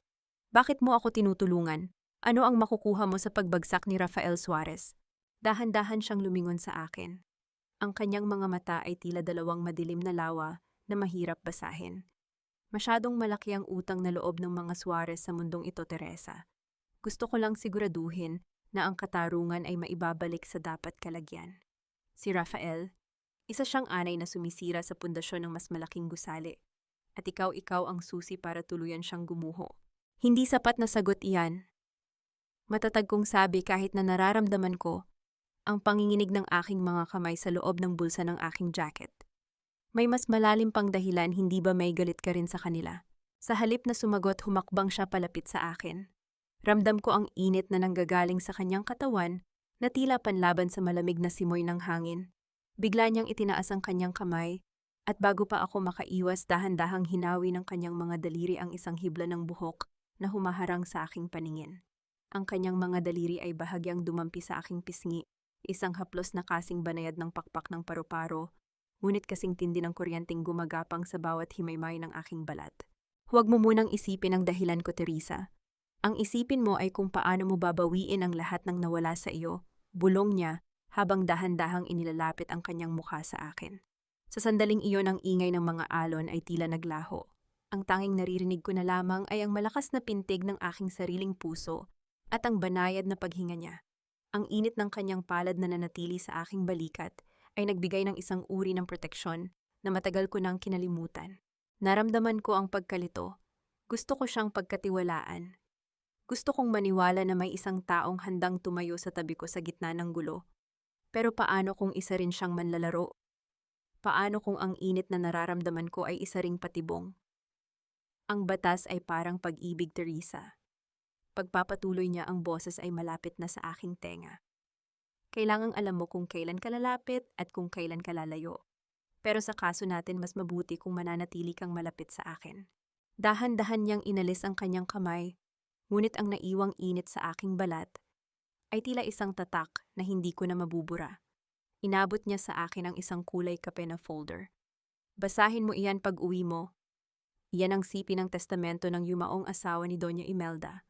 Bakit mo ako tinutulungan? Ano ang makukuha mo sa pagbagsak ni Rafael Suarez? Dahan-dahan siyang lumingon sa akin. Ang kanyang mga mata ay tila dalawang madilim na lawa na mahirap basahin. Masyadong malaki ang utang na loob ng mga Suarez sa mundong ito, Teresa. Gusto ko lang siguraduhin na ang katarungan ay maibabalik sa dapat kalagyan. Si Rafael, isa siyang anay na sumisira sa pundasyon ng mas malaking gusali. At ikaw ang susi para tuluyan siyang gumuho. Hindi sapat na sagot iyan. Matatag kong sabi kahit na nararamdaman ko ang panginginig ng aking mga kamay sa loob ng bulsa ng aking jacket. May mas malalim pang dahilan, hindi ba may galit ka rin sa kanila? Sa halip na sumagot, humakbang siya palapit sa akin. Ramdam ko ang init na nanggagaling sa kanyang katawan na tila panlaban sa malamig na simoy ng hangin. Bigla niyang itinaas ang kanyang kamay at bago pa ako makaiwas, dahan-dahang hinawi ng kanyang mga daliri ang isang hibla ng buhok na humaharang sa aking paningin. Ang kanyang mga daliri ay bahagyang dumampi sa aking pisngi, isang haplos na kasing banayad ng pakpak ng paru-paro, ngunit kasing tindi ng kuryenteng gumagapang sa bawat himaymay ng aking balat. Huwag mo munang isipin ang dahilan ko, Teresa. Ang isipin mo ay kung paano mo babawiin ang lahat ng nawala sa iyo, bulong niya habang dahan-dahang inilalapit ang kanyang mukha sa akin. Sa sandaling iyon, ang ingay ng mga alon ay tila naglaho. Ang tanging naririnig ko na lamang ay ang malakas na pintig ng aking sariling puso at ang banayad na paghinga niya. Ang init ng kanyang palad na nanatili sa aking balikat ay nagbigay ng isang uri ng proteksyon na matagal ko nang kinalimutan. Naramdaman ko ang pagkalito. Gusto ko siyang pagkatiwalaan. Gusto kong maniwala na may isang taong handang tumayo sa tabi ko sa gitna ng gulo. Pero paano kung isa rin siyang manlalaro? Paano kung ang init na nararamdaman ko ay isa ring patibong? Ang batas ay parang pag-ibig, Teresa. Pagpapatuloy niya, ang boses ay malapit na sa aking tenga. Kailangang alam mo kung kailan ka lalapit at kung kailan ka lalayo. Pero sa kaso natin, mas mabuti kung mananatili kang malapit sa akin. Dahan-dahan niyang inalis ang kanyang kamay, ngunit ang naiwang init sa aking balat ay tila isang tatak na hindi ko na mabubura. Inabot niya sa akin ang isang kulay kape na folder. Basahin mo iyan pag uwi mo. Iyan ang sipi ng testamento ng yumaong asawa ni Doña Imelda.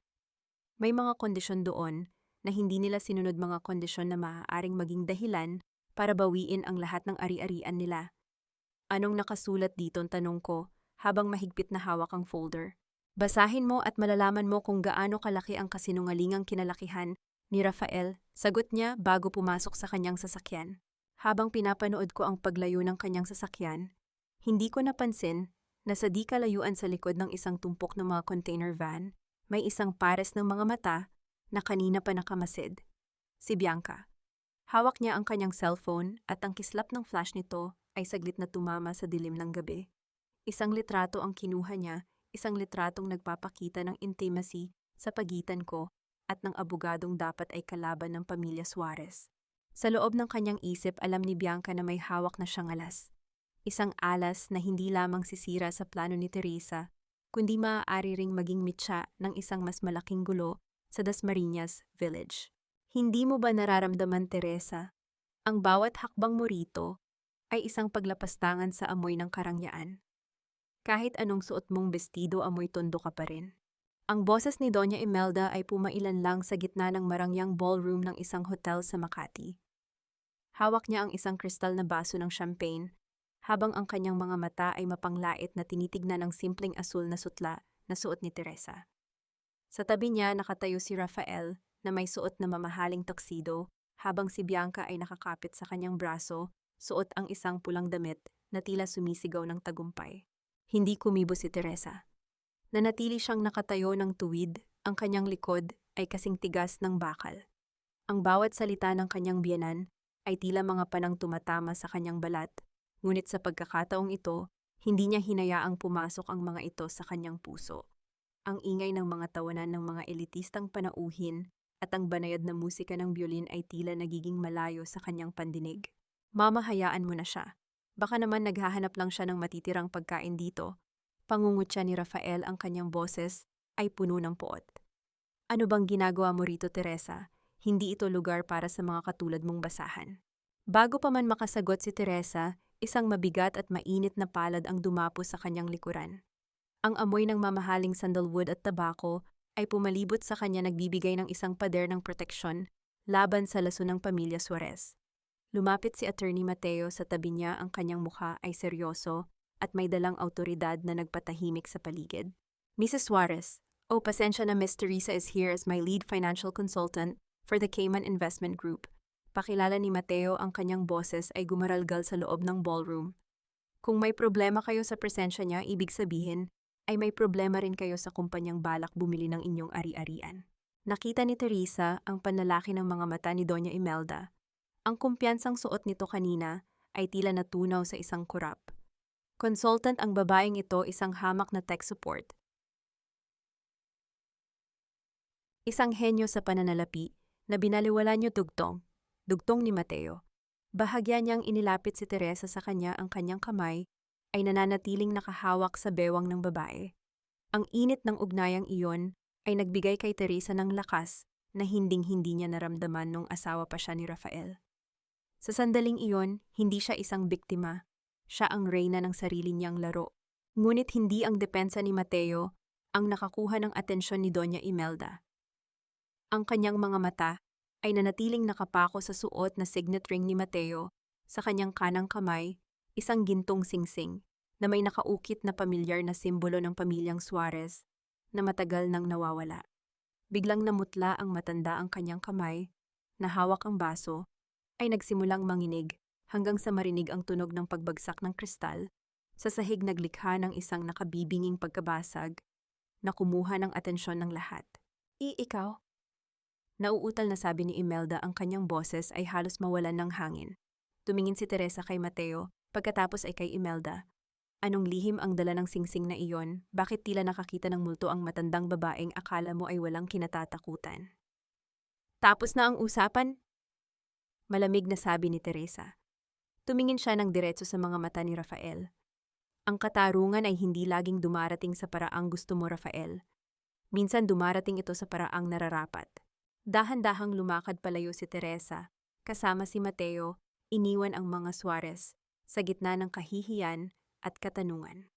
May mga kondisyon doon na hindi nila sinunod, mga kondisyon na maaaring maging dahilan para bawiin ang lahat ng ari-arian nila. Anong nakasulat dito, tanong ko habang mahigpit na hawak ang folder. Basahin mo at malalaman mo kung gaano kalaki ang kasinungalingang kinalakihan ni Rafael, sagot niya bago pumasok sa kanyang sasakyan. Habang pinapanood ko ang paglayo ng kanyang sasakyan, hindi ko napansin na sa di kalayuan sa likod ng isang tumpok ng mga container van, may isang pares ng mga mata na kanina pa nakamasid. Si Bianca. Hawak niya ang kanyang cellphone at ang kislap ng flash nito ay saglit na tumama sa dilim ng gabi. Isang litrato ang kinuha niya, isang litratong nagpapakita ng intimacy sa pagitan ko at ng abogadong dapat ay kalaban ng pamilya Suarez. Sa loob ng kanyang isip, alam ni Bianca na may hawak na siyang alas. Isang alas na hindi lamang sisira sa plano ni Teresa, kundi maaari ring maging mitya ng isang mas malaking gulo sa Dasmariñas Village. Hindi mo ba nararamdaman, Teresa, ang bawat hakbang mo rito ay isang paglapastangan sa amoy ng karangyaan? Kahit anong suot mong bestido, amoy tondo ka pa rin. Ang boses ni Doña Imelda ay pumailan lang sa gitna ng marangyang ballroom ng isang hotel sa Makati. Hawak niya ang isang kristal na baso ng champagne, habang ang kanyang mga mata ay mapanglait na tinitignan ng simpleng asul na sutla na suot ni Teresa. Sa tabi niya nakatayo si Rafael na may suot na mamahaling tuxedo, habang si Bianca ay nakakapit sa kanyang braso, suot ang isang pulang damit na tila sumisigaw ng tagumpay. Hindi kumibo si Teresa. Nanatili siyang nakatayo ng tuwid, ang kanyang likod ay kasing tigas ng bakal. Ang bawat salita ng kanyang biyenan ay tila mga panang tumatama sa kanyang balat, ngunit sa pagkakataong ito, hindi niya hinayaang pumasok ang mga ito sa kanyang puso. Ang ingay ng mga tawanan ng mga elitistang panauhin at ang banayad na musika ng biolin ay tila nagiging malayo sa kanyang pandinig. Mama, hayaan mo na siya. Baka naman naghahanap lang siya ng matitirang pagkain dito. Pangungutya ni Rafael, ang kanyang boses ay puno ng poot. Ano bang ginagawa mo rito, Teresa? Hindi ito lugar para sa mga katulad mong basahan. Bago pa man makasagot si Teresa, isang mabigat at mainit na palad ang dumapo sa kanyang likuran. Ang amoy ng mamahaling sandalwood at tabako ay pumalibot sa kanya, nagbibigay ng isang pader ng proteksyon laban sa laso ng pamilya Suarez. Lumapit si Attorney Mateo sa tabi niya, ang kanyang mukha ay seryoso at may dalang autoridad na nagpatahimik sa paligid. Mrs. Suarez, pasensya na, Miss Teresa is here as my lead financial consultant For the Cayman Investment Group, pakilala ni Mateo ang kanyang boses ay gumaralgal sa loob ng ballroom. Kung may problema kayo sa presensya niya, ibig sabihin ay may problema rin kayo sa kumpanyang balak bumili ng inyong ari-arian. Nakita ni Teresa ang panlalaki ng mga mata ni Doña Imelda. Ang kumpiyansang suot nito kanina ay tila natunaw sa isang kurap. Consultant ang babaeng ito, isang hamak na tech support. Isang henyo sa pananalapi na binaliwala niyo dugtong ni Mateo. Bahagya niyang inilapit si Teresa sa kanya, ang kanyang kamay ay nananatiling nakahawak sa bewang ng babae. Ang init ng ugnayang iyon ay nagbigay kay Teresa ng lakas na hinding-hindi niya naramdaman nung asawa pa siya ni Rafael. Sa sandaling iyon, hindi siya isang biktima. Siya ang reyna ng sarili niyang laro. Ngunit hindi ang depensa ni Mateo ang nakakuha ng atensyon ni Doña Imelda. Ang kanyang mga mata ay nanatiling nakapako sa suot na signet ring ni Mateo. Sa kanyang kanang kamay, isang gintong singsing na may nakaukit na pamilyar na simbolo ng pamilyang Suarez na matagal nang nawawala. Biglang namutla ang matanda, ang kanyang kamay, na hawak ang baso, ay nagsimulang manginig hanggang sa marinig ang tunog ng pagbagsak ng kristal. Sa sahig naglikha ng isang nakabibinging pagkabasag na kumuha ng atensyon ng lahat. Ikaw? Nauutal na sabi ni Imelda, ang kanyang boses ay halos mawalan ng hangin. Tumingin si Teresa kay Mateo, pagkatapos ay kay Imelda. Anong lihim ang dala ng singsing na iyon? Bakit tila nakakita ng multo ang matandang babaeng akala mo ay walang kinatatakutan? Tapos na ang usapan? Malamig na sabi ni Teresa. Tumingin siya ng diretso sa mga mata ni Rafael. Ang katarungan ay hindi laging dumarating sa paraang gusto mo, Rafael. Minsan dumarating ito sa paraang nararapat. Dahan-dahang lumakad palayo si Teresa, kasama si Mateo, iniwan ang mga Suarez sa gitna ng kahihiyan at katanungan.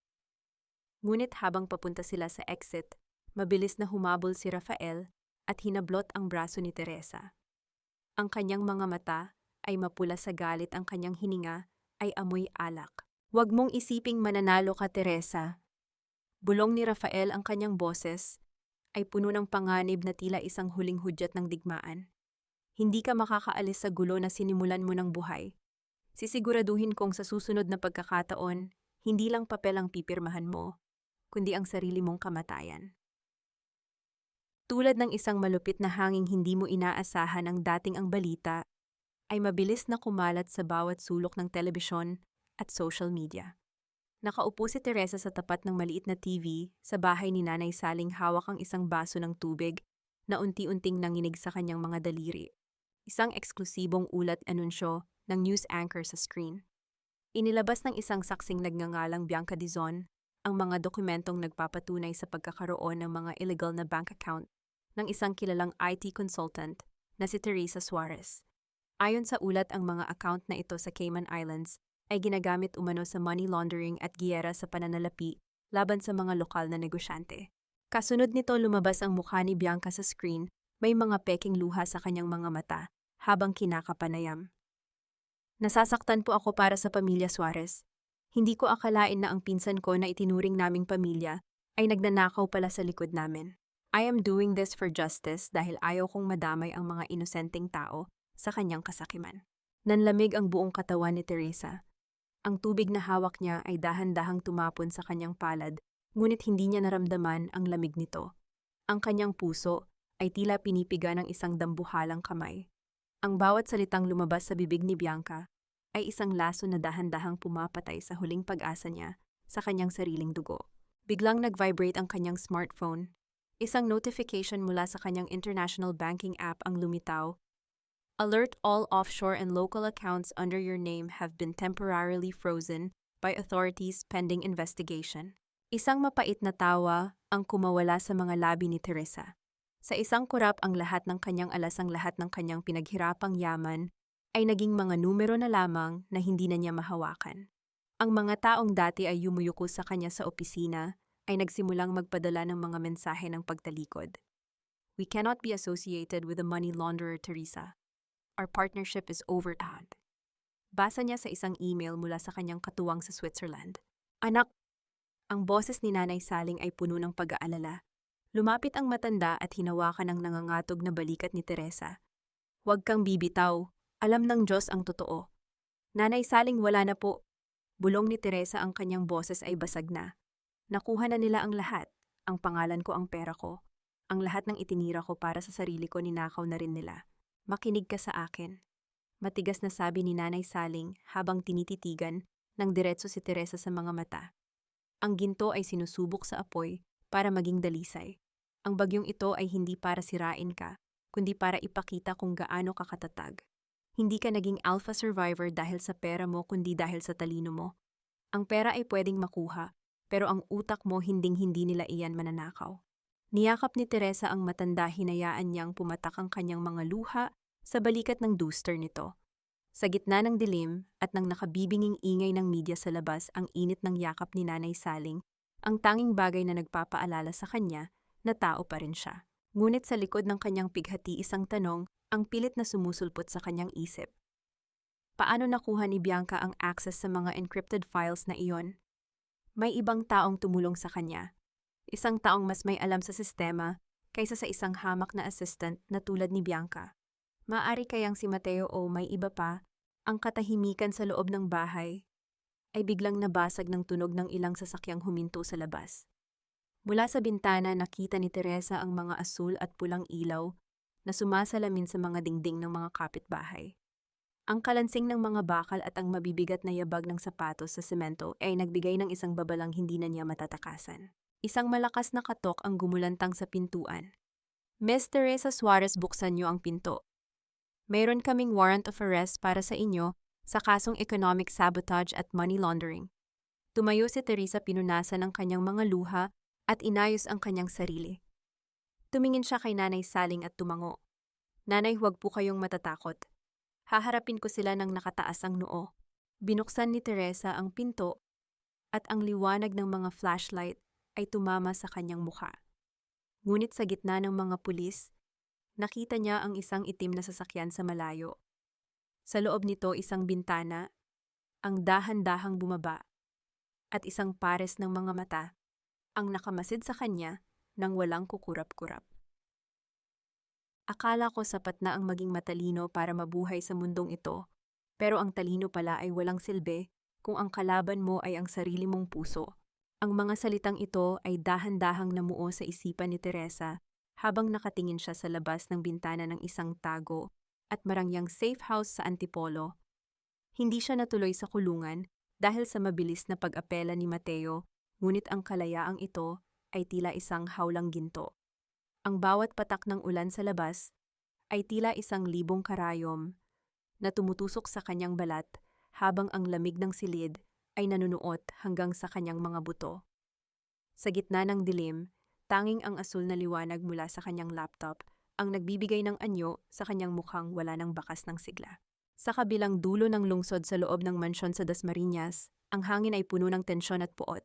Ngunit habang papunta sila sa exit, mabilis na humabol si Rafael at hinablot ang braso ni Teresa. Ang kanyang mga mata ay mapula sa galit, ang kanyang hininga ay amoy alak. Huwag mong isiping mananalo ka, Teresa. Bulong ni Rafael, ang kanyang boses ay puno ng panganib na tila isang huling hudyat ng digmaan. Hindi ka makakaalis sa gulo na sinimulan mo ng buhay. Sisiguraduhin kong sa susunod na pagkakataon, hindi lang papel ang pipirmahan mo, kundi ang sarili mong kamatayan. Tulad ng isang malupit na hanging hindi mo inaasahan, ang dating ang balita ay mabilis na kumalat sa bawat sulok ng telebisyon at social media. Nakaupo si Teresa sa tapat ng maliit na TV sa bahay ni Nanay Saling, hawak ang isang baso ng tubig na unti-unting nanginig sa kanyang mga daliri. Isang eksklusibong ulat anunsyo ng news anchor sa screen. Inilabas ng isang saksing nagngangalang Bianca Dizon ang mga dokumentong nagpapatunay sa pagkakaroon ng mga illegal na bank account ng isang kilalang IT consultant na si Teresa Suarez. Ayon sa ulat, ang mga account na ito sa Cayman Islands ay ginagamit umano sa money laundering at giyera sa pananalapi laban sa mga lokal na negosyante. Kasunod nito, lumabas ang mukha ni Bianca sa screen, may mga peking luha sa kanyang mga mata habang kinakapanayam. Nasasaktan po ako para sa pamilya Suarez. Hindi ko akalain na ang pinsan ko na itinuring naming pamilya ay nagnanakaw pala sa likod namin. I am doing this for justice dahil ayaw kong madamay ang mga inosenteng tao sa kanyang kasakiman. Nanlamig ang buong katawan ni Teresa. Ang tubig na hawak niya ay dahan-dahang tumapon sa kanyang palad, ngunit hindi niya naramdaman ang lamig nito. Ang kanyang puso ay tila pinipiga ng isang dambuhalang kamay. Ang bawat salitang lumabas sa bibig ni Bianca ay isang laso na dahan-dahang pumapatay sa huling pag-asa niya sa kanyang sariling dugo. Biglang nag-vibrate ang kanyang smartphone. Isang notification mula sa kanyang international banking app ang lumitaw. Alert, all offshore and local accounts under your name have been temporarily frozen by authorities pending investigation. Isang mapait na tawa ang kumawala sa mga labi ni Teresa. Sa isang kurap, ang lahat ng kanyang alas, ang lahat ng kanyang pinaghirapang yaman ay naging mga numero na lamang na hindi na niya mahawakan. Ang mga taong dati ay yumuyuko sa kanya sa opisina ay nagsimulang magpadala ng mga mensahe ng pagtalikod. We cannot be associated with a money launderer, Teresa. Our partnership is over. Basa niya sa isang email mula sa kanyang katuwang sa Switzerland. Anak! Ang boses ni Nanay Saling ay puno ng pag-aalala. Lumapit ang matanda at hinawakan ang nangangatog na balikat ni Teresa. Huwag kang bibitaw. Alam ng Diyos ang totoo. Nanay Saling, wala na po. Bulong ni Teresa, ang kanyang boses ay basag na. Nakuha na nila ang lahat. Ang pangalan ko, ang pera ko. Ang lahat ng itinira ko para sa sarili ko, ninakaw na rin nila. Makinig ka sa akin. Matigas na sabi ni Nanay Saling habang tinititigan ng diretso si Teresa sa mga mata. Ang ginto ay sinusubok sa apoy para maging dalisay. Ang bagyong ito ay hindi para sirain ka, kundi para ipakita kung gaano ka katatag. Hindi ka naging alpha survivor dahil sa pera mo, kundi dahil sa talino mo. Ang pera ay pwedeng makuha, pero ang utak mo, hinding-hindi nila iyan mananakaw. Niyakap ni Teresa ang matanda, hinayaan niyang pumatak ang kanyang mga luha sa balikat ng duster nito. Sa gitna ng dilim at ng nakabibinging ingay ng media sa labas, ang init ng yakap ni Nanay Saling, ang tanging bagay na nagpapaalala sa kanya na tao pa rin siya. Ngunit sa likod ng kanyang pighati, isang tanong ang pilit na sumusulpot sa kanyang isip. Paano nakuha ni Bianca ang access sa mga encrypted files na iyon? May ibang taong tumulong sa kanya. Isang taong mas may alam sa sistema kaysa sa isang hamak na assistant na tulad ni Bianca. Maari kayang si Mateo o may iba pa. Ang katahimikan sa loob ng bahay ay biglang nabasag ng tunog ng ilang sasakyang huminto sa labas. Mula sa bintana, nakita ni Teresa ang mga asul at pulang ilaw na sumasalamin sa mga dingding ng mga kapitbahay. Ang kalansing ng mga bakal at ang mabibigat na yabag ng sapatos sa semento ay nagbigay ng isang babalang hindi na niya matatakasan. Isang malakas na katok ang gumulantang sa pintuan. Miss Teresa Suarez, buksan niyo ang pinto. Mayroon kaming warrant of arrest para sa inyo sa kasong economic sabotage at money laundering. Tumayo si Teresa, pinunasan ang kanyang mga luha at inayos ang kanyang sarili. Tumingin siya kay Nanay Saling at tumango. Nanay, huwag po kayong matatakot. Haharapin ko sila ng nakataas ang noo. Binuksan ni Teresa ang pinto at ang liwanag ng mga flashlight ay tumama sa kanyang mukha. Ngunit sa gitna ng mga pulis, nakita niya ang isang itim na sasakyan sa malayo. Sa loob nito, isang bintana, ang dahan-dahang bumaba, at isang pares ng mga mata ang nakamasid sa kanya nang walang kukurap-kurap. Akala ko sapat na ang maging matalino para mabuhay sa mundong ito, pero ang talino pala ay walang silbi kung ang kalaban mo ay ang sarili mong puso. Ang mga salitang ito ay dahan-dahang namuo sa isipan ni Teresa habang nakatingin siya sa labas ng bintana ng isang tago at marangyang safe house sa Antipolo. Hindi siya natuloy sa kulungan dahil sa mabilis na pag-apela ni Mateo, ngunit ang kalayaang ito ay tila isang hawlang ginto. Ang bawat patak ng ulan sa labas ay tila isang libong karayom na tumutusok sa kanyang balat habang ang lamig ng silid ay nanunuot hanggang sa kanyang mga buto. Sa gitna ng dilim, tanging ang asul na liwanag mula sa kanyang laptop ang nagbibigay ng anyo sa kanyang mukhang wala ng bakas ng sigla. Sa kabilang dulo ng lungsod sa loob ng mansyon sa Dasmariñas, ang hangin ay puno ng tensyon at puot.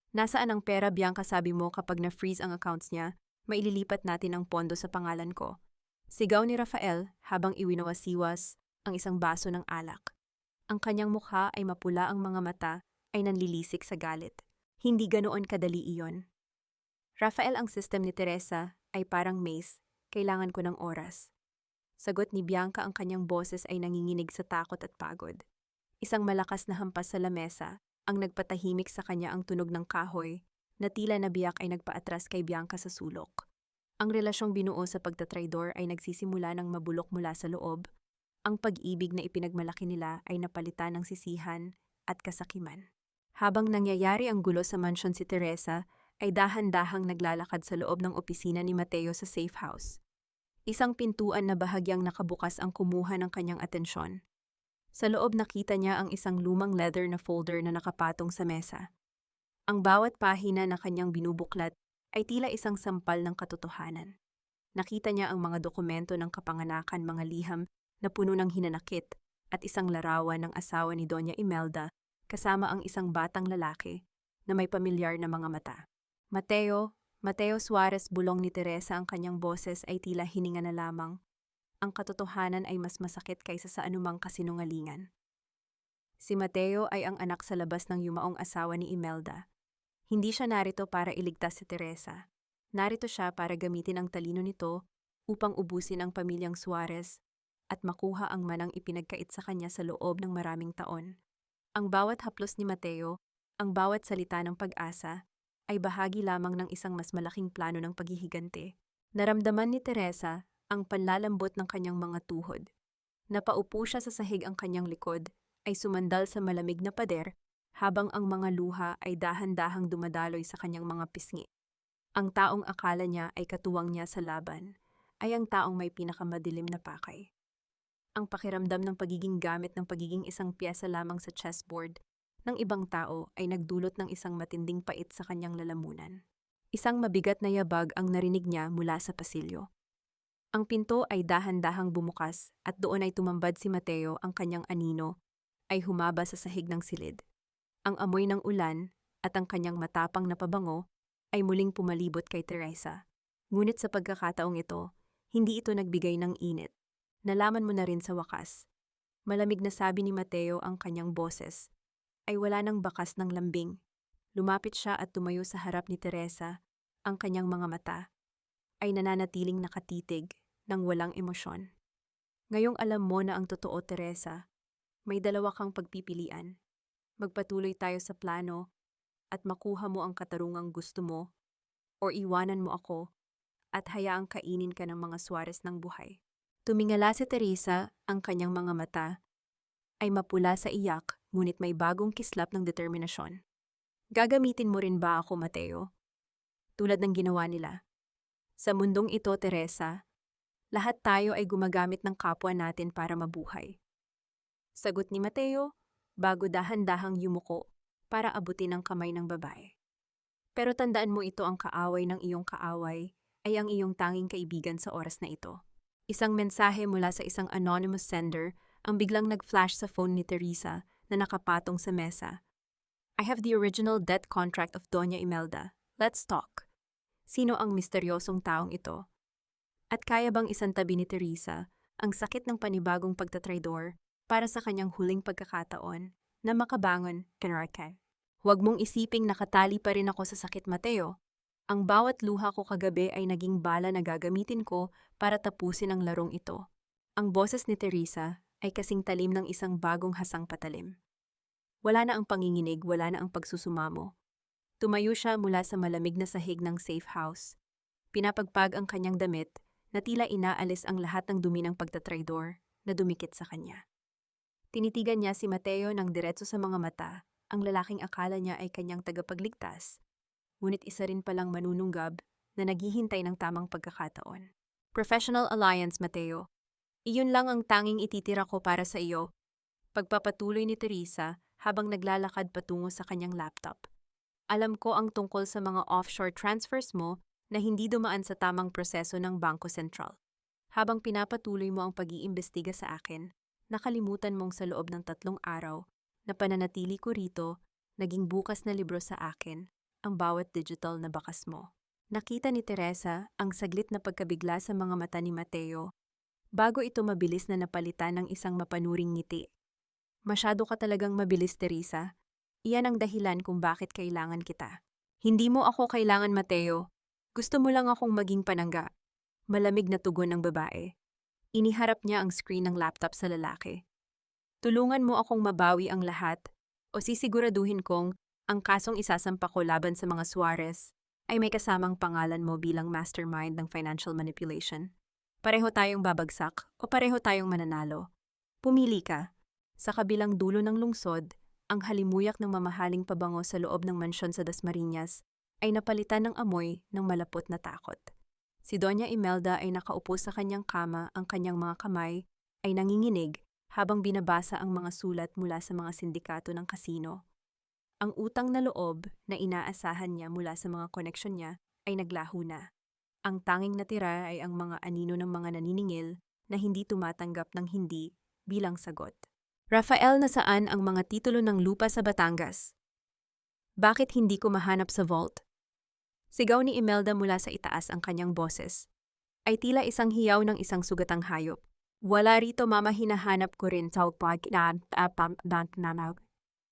Nasaan ang pera, Bianca? Sabi mo kapag na-freeze ang accounts niya, maililipat natin ang pondo sa pangalan ko. Sigaw ni Rafael habang iwinawasiwas ang isang baso ng alak. Ang kanyang mukha ay mapula, ang mga mata ay nanlilisik sa galit. Hindi ganoon kadali iyon. Rafael, ang system ni Teresa ay parang maze, kailangan ko ng oras. Sagot ni Bianca, ang kanyang boses ay nanginginig sa takot at pagod. Isang malakas na hampas sa lamesa ang nagpatahimik sa kanya, ang tunog ng kahoy na tila nabiyak ay nagpaatras kay Bianca sa sulok. Ang relasyong binuo sa pagtatraidor ay nagsisimula ng mabulok mula sa loob. Ang pag-ibig na ipinagmalaki nila ay napalitan ng sisihan at kasakiman. Habang nangyayari ang gulo sa mansyon, si Teresa ay dahan-dahang naglalakad sa loob ng opisina ni Mateo sa safe house. Isang pintuan na bahagyang nakabukas ang kumuha ng kanyang atensyon. Sa loob, nakita niya ang isang lumang leather na folder na nakapatong sa mesa. Ang bawat pahina na kanyang binubuklat ay tila isang sampal ng katotohanan. Nakita niya ang mga dokumento ng kapanganakan, mga liham na puno ng hinanakit, at isang larawan ng asawa ni Doña Imelda kasama ang isang batang lalaki na may pamilyar na mga mata. Mateo Suarez, bulong ni Teresa, ang kanyang boses ay tila hininga na lamang. Ang katotohanan ay mas masakit kaysa sa anumang kasinungalingan. Si Mateo ay ang anak sa labas ng yumaong asawa ni Imelda. Hindi siya narito para iligtas si Teresa. Narito siya para gamitin ang talino nito upang ubusin ang pamilyang Suarez at makuha ang manang ipinagkait sa kanya sa loob ng maraming taon. Ang bawat haplos ni Mateo, ang bawat salita ng pag-asa, ay bahagi lamang ng isang mas malaking plano ng paghihigante. Naramdaman ni Teresa ang panlalambot ng kanyang mga tuhod. Napaupo siya sa sahig, ang kanyang likod ay sumandal sa malamig na pader habang ang mga luha ay dahan-dahang dumadaloy sa kanyang mga pisngi. Ang taong akala niya ay katuwang niya sa laban ay ang taong may pinakamadilim na pakay. Ang pakiramdam ng pagiging gamit ng pagiging isang piyesa lamang sa chessboard ng ibang tao ay nagdulot ng isang matinding pait sa kanyang lalamunan. Isang mabigat na yabag ang narinig niya mula sa pasilyo. Ang pinto ay dahan-dahang bumukas at doon ay tumambad si Mateo, ang kanyang anino ay humaba sa sahig ng silid. Ang amoy ng ulan at ang kanyang matapang na pabango ay muling pumalibot kay Teresa. Ngunit sa pagkakataong ito, hindi ito nagbigay ng init. Nalaman mo na rin sa wakas. Malamig na sabi ni Mateo, ang kanyang boses ay wala ng bakas ng lambing. Lumapit siya at tumayo sa harap ni Teresa. Ang kanyang mga mata ay nananatiling nakatitig ng walang emosyon. Ngayong alam mo na ang totoo, Teresa, may dalawa kang pagpipilian. Magpatuloy tayo sa plano at makuha mo ang katarungang gusto mo, o iwanan mo ako at hayaang kainin ka ng mga Suarez ng buhay. Tumingala si Teresa, ang kanyang mga mata ay mapula sa iyak, ngunit may bagong kislap ng determinasyon. Gagamitin mo rin ba ako, Mateo? Tulad ng ginawa nila. Sa mundong ito, Teresa, lahat tayo ay gumagamit ng kapwa natin para mabuhay. Sagot ni Mateo, bago dahan-dahang yumuko para abutin ang kamay ng babae. Pero tandaan mo, ito ang kaaway ng iyong kaaway ay ang iyong tanging kaibigan sa oras na ito. Isang mensahe mula sa isang anonymous sender ang biglang nag-flash sa phone ni Teresa na nakapatong sa mesa. I have the original debt contract of Doña Imelda. Let's talk. Sino ang misteryosong taong ito? At kaya bang isantabi ni Teresa ang sakit ng panibagong pagtatraidor para sa kanyang huling pagkakataon na makabangon, Kenrake? Huwag mong isiping nakatali pa rin ako sa sakit, Mateo. Ang bawat luha ko kagabi ay naging bala na gagamitin ko para tapusin ang larong ito. Ang boses ni Teresa ay kasing talim ng isang bagong hasang patalim. Wala na ang panginginig, wala na ang pagsusumamo. Tumayo siya mula sa malamig na sahig ng safe house. Pinapagpag ang kanyang damit na tila inaalis ang lahat ng dumi ng pagtatraidor na dumikit sa kanya. Tinitigan niya si Mateo ng diretso sa mga mata, ang lalaking akala niya ay kanyang tagapagligtas, ngunit isa rin palang manununggab na naghihintay ng tamang pagkakataon. Professional alliance, Mateo. Iyon lang ang tanging ititira ko para sa iyo. Pagpapatuloy ni Teresa habang naglalakad patungo sa kanyang laptop. Alam ko ang tungkol sa mga offshore transfers mo na hindi dumaan sa tamang proseso ng Bangko Sentral. Habang pinapatuloy mo ang pag-iimbestiga sa akin, nakalimutan mong sa loob ng 3 araw na pananatili ko rito, naging bukas na libro sa akin ang bawat digital na bakas mo. Nakita ni Teresa ang saglit na pagkabigla sa mga mata ni Mateo bago ito mabilis na napalitan ng isang mapanuring ngiti. Masyado ka talagang mabilis, Teresa. Iyan ang dahilan kung bakit kailangan kita. Hindi mo ako kailangan, Mateo. Gusto mo lang akong maging panangga. Malamig na tugon ng babae. Iniharap niya ang screen ng laptop sa lalaki. Tulungan mo akong mabawi ang lahat o sisiguraduhin kong ang kasong isasampa ko laban sa mga Suarez ay may kasamang pangalan mo bilang mastermind ng financial manipulation. Pareho tayong babagsak o pareho tayong mananalo. Pumili ka. Sa kabilang dulo ng lungsod, ang halimuyak ng mamahaling pabango sa loob ng mansyon sa Dasmariñas ay napalitan ng amoy ng malapot na takot. Si Doña Imelda ay nakaupo sa kanyang kama, ang kanyang mga kamay ay nanginginig habang binabasa ang mga sulat mula sa mga sindikato ng kasino. Ang utang na loob na inaasahan niya mula sa mga koneksyon niya ay naglaho na. Ang tanging natira ay ang mga anino ng mga naniningil na hindi tumatanggap ng hindi bilang sagot. Rafael, nasaan ang mga titulo ng lupa sa Batangas? Bakit hindi ko mahanap sa vault? Sigaw ni Imelda mula sa itaas, ang kanyang boses ay tila isang hiyaw ng isang sugatang hayop. Wala rito, mama, hinahanap ko rin sa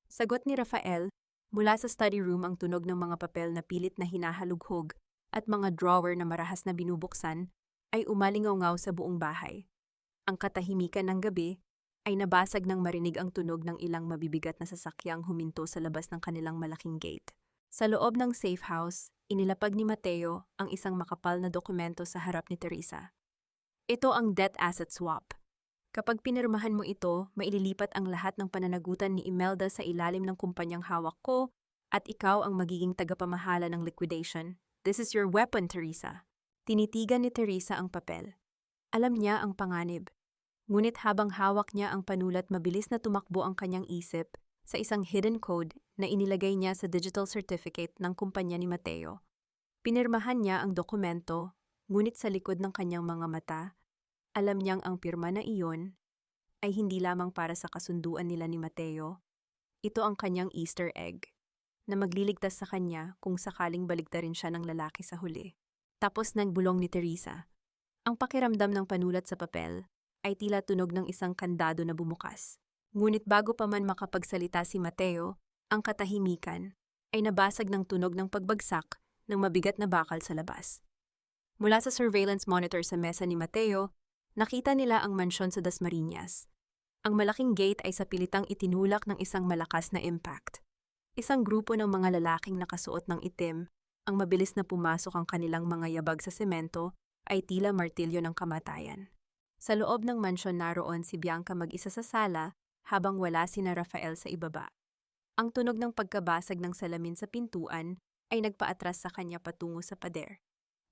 Sagot ni Rafael, mula sa study room ang tunog ng mga papel na pilit na hinahalughog at mga drawer na marahas na binubuksan ay umalingaw-ngaw sa buong bahay. Ang katahimikan ng gabi ay nabasag nang marinig ang tunog ng ilang mabibigat na sasakyang huminto sa labas ng kanilang malaking gate. Sa loob ng safe house, inilapag ni Mateo ang isang makapal na dokumento sa harap ni Teresa. Ito ang debt asset swap. Kapag pinirmahan mo ito, maililipat ang lahat ng pananagutan ni Imelda sa ilalim ng kumpanyang hawak ko at ikaw ang magiging tagapamahala ng liquidation. This is your weapon, Teresa. Tinitigan ni Teresa ang papel. Alam niya ang panganib. Ngunit habang hawak niya ang panulat, mabilis na tumakbo ang kanyang isip sa isang hidden code na inilagay niya sa digital certificate ng kumpanya ni Mateo. Pinirmahan niya ang dokumento, ngunit sa likod ng kanyang mga mata, alam niyang ang pirma na iyon ay hindi lamang para sa kasunduan nila ni Mateo. Ito ang kanyang Easter egg, na magliligtas sa kanya kung sakaling baligtarin siya ng lalaki sa huli. Tapos nagbulong ni Teresa. Ang pakiramdam ng panulat sa papel ay tila tunog ng isang kandado na bumukas. Ngunit bago pa man makapagsalita si Mateo, ang katahimikan ay nabasag ng tunog ng pagbagsak ng mabigat na bakal sa labas. Mula sa surveillance monitor sa mesa ni Mateo, nakita nila ang mansyon sa Dasmariñas. Ang malaking gate ay sa pilitang itinulak ng isang malakas na impact. Isang grupo ng mga lalaking nakasuot ng itim, ang mabilis na pumasok ang kanilang mga yabag sa semento, ay tila martilyo ng kamatayan. Sa loob ng mansyon naroon si Bianca mag-isa sa sala habang wala sina Rafael sa ibaba. Ang tunog ng pagkabasag ng salamin sa pintuan ay nagpaatras sa kanya patungo sa pader.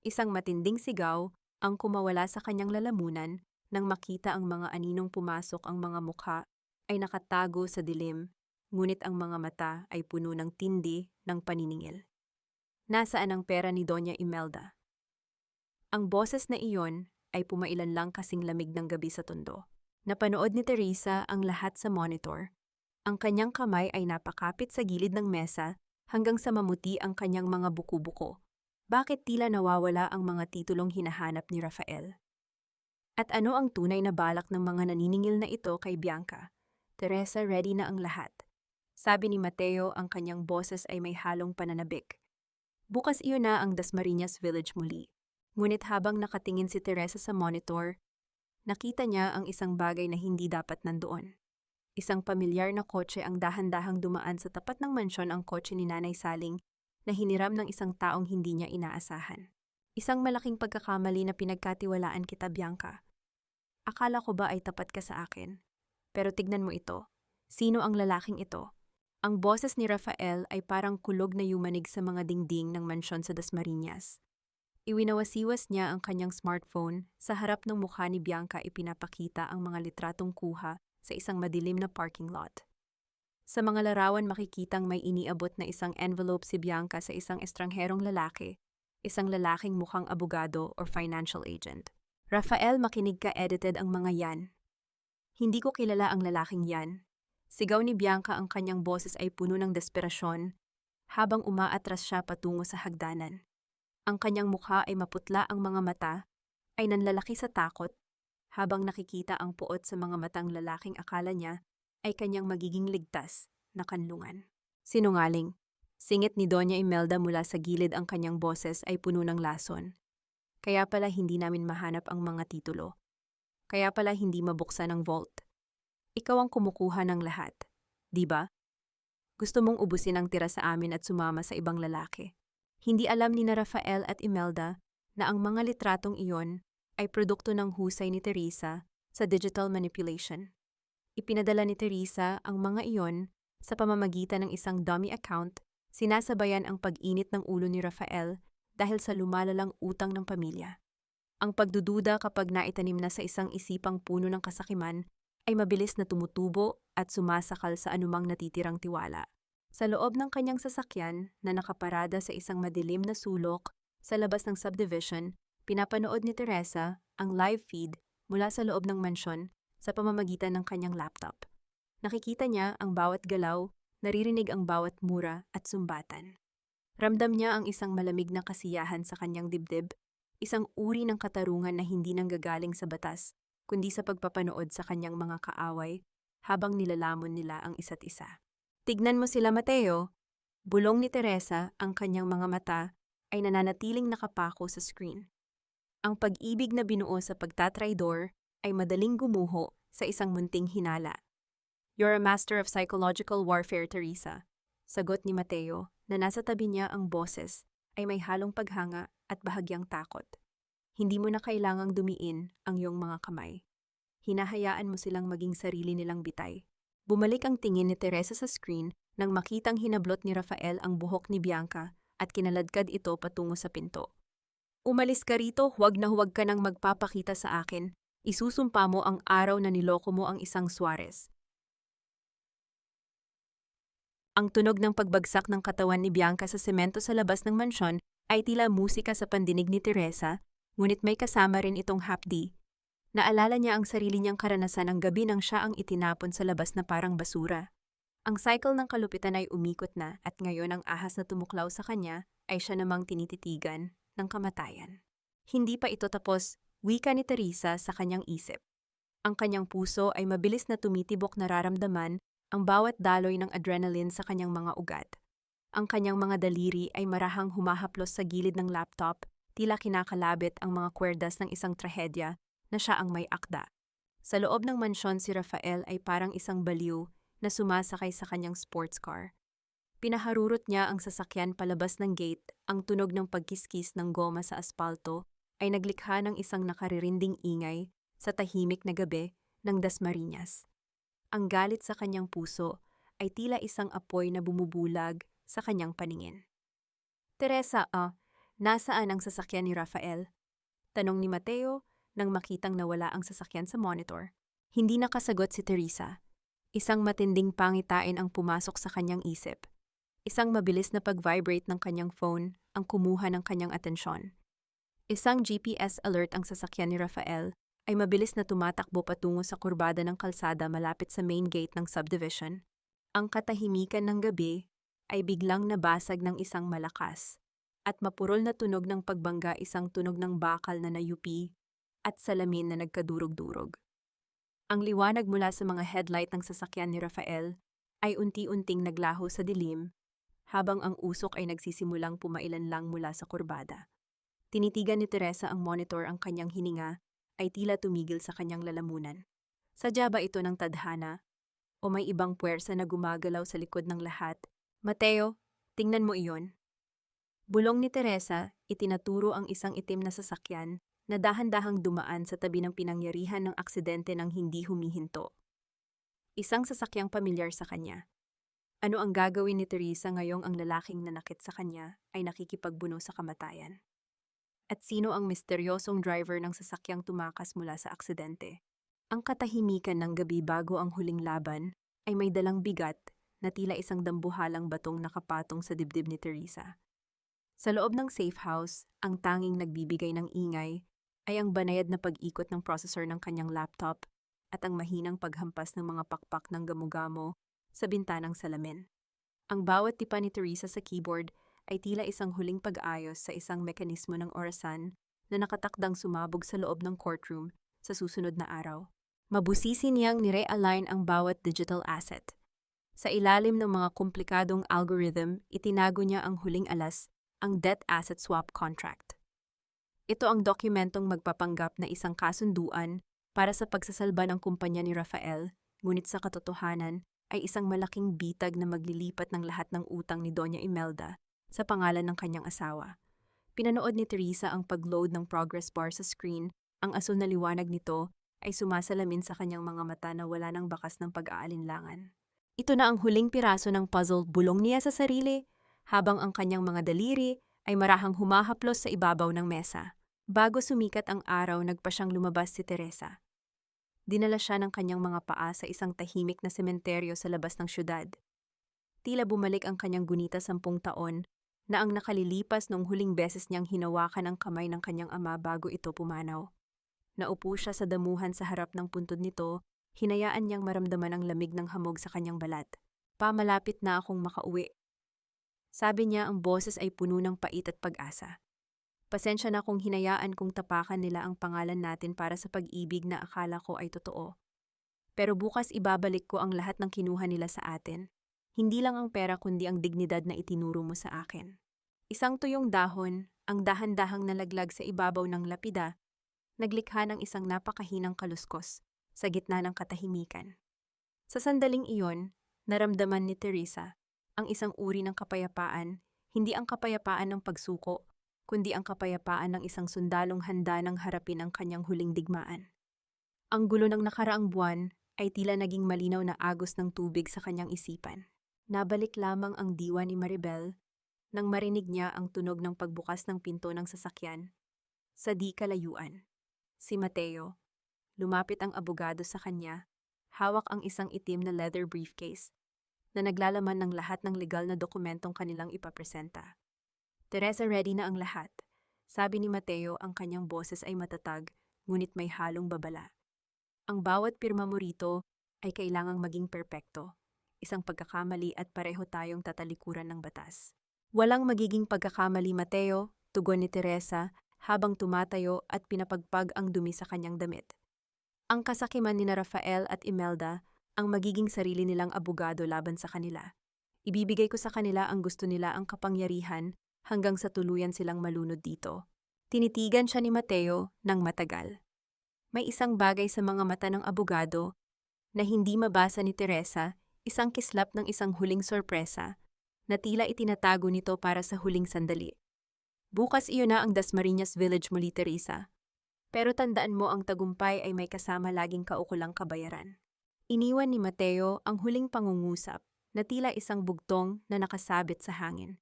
Isang matinding sigaw ang kumawala sa kanyang lalamunan nang makita ang mga aninong pumasok. Ang mga mukha ay nakatago sa dilim, ngunit ang mga mata ay puno ng tindi ng paniningil. Nasaan ang pera ni Doña Imelda? Ang boses na iyon ay pumailan lang kasing lamig ng gabi sa tondo. Napanood ni Teresa ang lahat sa monitor. Ang kanyang kamay ay napakapit sa gilid ng mesa hanggang sa mamuti ang kanyang mga buko-buko. Bakit tila nawawala ang mga titulong hinahanap ni Rafael? At ano ang tunay na balak ng mga naniningil na ito kay Bianca? Teresa, ready na ang lahat. Sabi ni Mateo, ang kanyang boses ay may halong pananabik. Bukas iyon na ang Dasmariñas Village muli. Ngunit habang nakatingin si Teresa sa monitor, nakita niya ang isang bagay na hindi dapat nandoon. Isang pamilyar na kotse ang dahan-dahang dumaan sa tapat ng mansyon. Ang kotse ni Nanay Saling na hiniram ng isang taong hindi niya inaasahan. Isang malaking pagkakamali na pinagkatiwalaan kita, Bianca. Akala ko ba ay tapat ka sa akin? Pero tignan mo ito. Sino ang lalaking ito? Ang boses ni Rafael ay parang kulog na yumanig sa mga dingding ng mansyon sa Dasmariñas. Iwinawasiwas niya ang kanyang smartphone. Sa harap ng mukha ni Bianca ipinapakita ang mga litratong kuha sa isang madilim na parking lot. Sa mga larawan makikitang may iniabot na isang envelope si Bianca sa isang estrangherong lalaki, isang lalaking mukhang abogado or financial agent. Rafael, makinig ka, edited ang mga yan. Hindi ko kilala ang lalaking yan. Sigaw ni Bianca, ang kanyang boses ay puno ng desperasyon habang umaatras siya patungo sa hagdanan. Ang kanyang mukha ay maputla, ang mga mata ay nanlalaki sa takot habang nakikita ang puot sa mga matang lalaking akala niya ay kanyang magiging ligtas na kanlungan. Sinungaling. Singit ni Doña Imelda mula sa gilid, ang kanyang boses ay puno ng lason. Kaya pala hindi namin mahanap ang mga titulo. Kaya pala hindi mabuksan ang vault. Ikaw ang kumukuha ng lahat, di ba? Gusto mong ubusin ang tira sa amin at sumama sa ibang lalaki. Hindi alam ni na Rafael at Imelda na ang mga litratong iyon ay produkto ng husay ni Teresa sa digital manipulation. Ipinadala ni Teresa ang mga iyon sa pamamagitan ng isang dummy account. Sinasabayan ang pag-init ng ulo ni Rafael dahil sa lumalalang utang ng pamilya. Ang pagdududa kapag naitanim na sa isang isipang puno ng kasakiman ay mabilis na tumutubo at sumasakal sa anumang natitirang tiwala. Sa loob ng kanyang sasakyan na nakaparada sa isang madilim na sulok sa labas ng subdivision, pinapanood ni Teresa ang live feed mula sa loob ng mansyon sa pamamagitan ng kanyang laptop. Nakikita niya ang bawat galaw, naririnig ang bawat mura at sumbatan. Ramdam niya ang isang malamig na kasiyahan sa kanyang dibdib, isang uri ng katarungan na hindi nanggagaling sa batas, kundi sa pagpapanood sa kanyang mga kaaway habang nilalamon nila ang isa't isa. Tignan mo sila, Mateo. Bulong ni Teresa, ang kanyang mga mata ay nananatiling nakapako sa screen. Ang pag-ibig na binuo sa pagtatraidor ay madaling gumuho sa isang munting hinala. "You're a master of psychological warfare, Teresa," sagot ni Mateo na nasa tabi niya ang boses ay may halong paghanga at bahagyang takot. "Hindi mo na kailangang dumiin ang iyong mga kamay. Hinahayaan mo silang maging sarili nilang bitay." Bumalik ang tingin ni Teresa sa screen nang makitang hinablot ni Rafael ang buhok ni Bianca at kinaladkad ito patungo sa pinto. "Umalis ka rito, huwag na huwag ka nang magpapakita sa akin. Isusumpa mo ang araw na niloko mo ang isang Suarez." Ang tunog ng pagbagsak ng katawan ni Bianca sa semento sa labas ng mansyon ay tila musika sa pandinig ni Teresa, ngunit may kasama rin itong hapdi. Naalala niya ang sarili niyang karanasan ang gabi nang siya ang itinapon sa labas na parang basura. Ang cycle ng kalupitan ay umikot na at ngayon ang ahas na tumuklaw sa kanya ay siya namang tinititigan ng kamatayan. Hindi pa ito tapos, wika ni Teresa sa kanyang isip. Ang kanyang puso ay mabilis na tumitibok, nararamdaman ang bawat daloy ng adrenaline sa kanyang mga ugat. Ang kanyang mga daliri ay marahang humahaplos sa gilid ng laptop, tila kinakalabit ang mga kwerdas ng isang trahedya na siya ang may akda. Sa loob ng mansyon, si Rafael ay parang isang baliw na sumasakay sa kanyang sports car. Pinaharurot niya ang sasakyan palabas ng gate, ang tunog ng pagkiskis ng goma sa aspalto ay naglikha ng isang nakaririnding ingay sa tahimik na gabi ng Dasmariñas. Ang galit sa kanyang puso ay tila isang apoy na bumubulag sa kanyang paningin. "Teresa, nasaan ang sasakyan ni Rafael?" tanong ni Mateo nang makitang nawala ang sasakyan sa monitor. Hindi nakasagot si Teresa. Isang matinding pangitain ang pumasok sa kanyang isip. Isang mabilis na pag-vibrate ng kanyang phone ang kumuha ng kanyang atensyon. Isang GPS alert ang sasakyan ni Rafael ay mabilis na tumatakbo patungo sa kurbada ng kalsada malapit sa main gate ng subdivision. Ang katahimikan ng gabi ay biglang nabasag ng isang malakas at mapurol na tunog ng pagbangga, isang tunog ng bakal na nayupi at salamin na nagkadurog-durog. Ang liwanag mula sa mga headlight ng sasakyan ni Rafael ay unti-unting naglaho sa dilim habang ang usok ay nagsisimulang pumailan lang mula sa kurbada. Tinitigan ni Teresa ang monitor, ang kanyang hininga ay tila tumigil sa kanyang lalamunan. Sadya ba ito ng tadhana? O may ibang puwersa na gumagalaw sa likod ng lahat? "Mateo, tingnan mo iyon." Bulong ni Teresa, itinaturo ang isang itim na sasakyan na dahan-dahang dumaan sa tabi ng pinangyarihan ng aksidente ng hindi humihinto. Isang sasakyang pamilyar sa kanya. Ano ang gagawin ni Teresa ngayong ang lalaking nanakit sa kanya ay nakikipagbuno sa kamatayan? At sino ang misteryosong driver ng sasakyang tumakas mula sa aksidente? Ang katahimikan ng gabi bago ang huling laban ay may dalang bigat na tila isang dambuhalang batong nakapatong sa dibdib ni Teresa. Sa loob ng safe house, ang tanging nagbibigay ng ingay ay ang banayad na pag-ikot ng processor ng kanyang laptop at ang mahinang paghampas ng mga pakpak ng gamugamo sa bintanang salamin. Ang bawat tipa ni Teresa sa keyboard ay tila isang huling pag-ayos sa isang mekanismo ng orasan na nakatakdang sumabog sa loob ng courtroom sa susunod na araw. Mabusisi niyang nire-align ang bawat digital asset. Sa ilalim ng mga komplikadong algorithm, itinago niya ang huling alas, ang debt asset swap contract. Ito ang dokumentong magpapanggap na isang kasunduan para sa pagsasalba ng kumpanya ni Rafael, ngunit sa katotohanan ay isang malaking bitag na maglilipat ng lahat ng utang ni Doña Imelda sa pangalan ng kanyang asawa. Pinanood ni Teresa ang pag-load ng progress bar sa screen. Ang asul na liwanag nito ay sumasalamin sa kanyang mga mata na wala ng bakas ng pag-aalinlangan. Ito na ang huling piraso ng puzzle, bulong niya sa sarili, habang ang kanyang mga daliri ay marahang humahaplos sa ibabaw ng mesa. Bago sumikat ang araw, nagpa siyang lumabas si Teresa. Dinala siya ng kanyang mga paa sa isang tahimik na sementeryo sa labas ng syudad. Tila bumalik ang kanyang gunita 10 taon na ang nakalilipas noong huling beses niyang hinawakan ang kamay ng kanyang ama bago ito pumanaw. Naupo siya sa damuhan sa harap ng puntod nito, hinayaan niyang maramdaman ang lamig ng hamog sa kanyang balat. "Pamalapit na akong makauwi." Sabi niya, ang boses ay puno ng pait at pag-asa. "Pasensya na kung hinayaan kong tapakan nila ang pangalan natin para sa pag-ibig na akala ko ay totoo. Pero bukas ibabalik ko ang lahat ng kinuha nila sa atin. Hindi lang ang pera kundi ang dignidad na itinuro mo sa akin." Isang tuyong dahon, ang dahan-dahang nalaglag sa ibabaw ng lapida, naglikha ng isang napakahinang kaluskos sa gitna ng katahimikan. Sa sandaling iyon, naramdaman ni Teresa ang isang uri ng kapayapaan, hindi ang kapayapaan ng pagsuko, kundi ang kapayapaan ng isang sundalong handa ng harapin ang kanyang huling digmaan. Ang gulo ng nakaraang buwan ay tila naging malinaw na agos ng tubig sa kanyang isipan. Nabalik lamang ang diwa ni Maribel nang marinig niya ang tunog ng pagbukas ng pinto ng sasakyan. Sa di kalayuan, si Mateo, lumapit ang abogado sa kanya, hawak ang isang itim na leather briefcase na naglalaman ng lahat ng legal na dokumentong kanilang ipapresenta. Teresa, ready na ang lahat. Sabi ni Mateo, ang kanyang boses ay matatag, ngunit may halong babala. Ang bawat pirma mo rito ay kailangang maging perpekto. Isang pagkakamali at pareho tayong tatalikuran ng batas. Walang magiging pagkakamali, Mateo, tugon ni Teresa habang tumatayo at pinapagpag ang dumi sa kanyang damit. Ang kasakiman ni Rafael at Imelda ang magiging sarili nilang abogado laban sa kanila. Ibibigay ko sa kanila ang gusto nila, ang kapangyarihan, hanggang sa tuluyan silang malunod dito. Tinitigan siya ni Mateo ng matagal. May isang bagay sa mga mata ng abogado na hindi mabasa ni Teresa, isang kislap ng isang huling sorpresa na tila itinatago nito para sa huling sandali. Bukas iyon na ang Dasmariñas Village muli, Teresa. Pero tandaan mo, ang tagumpay ay may kasama laging kaukulang kabayaran. Iniwan ni Mateo ang huling pangungusap na tila isang bugtong na nakasabit sa hangin.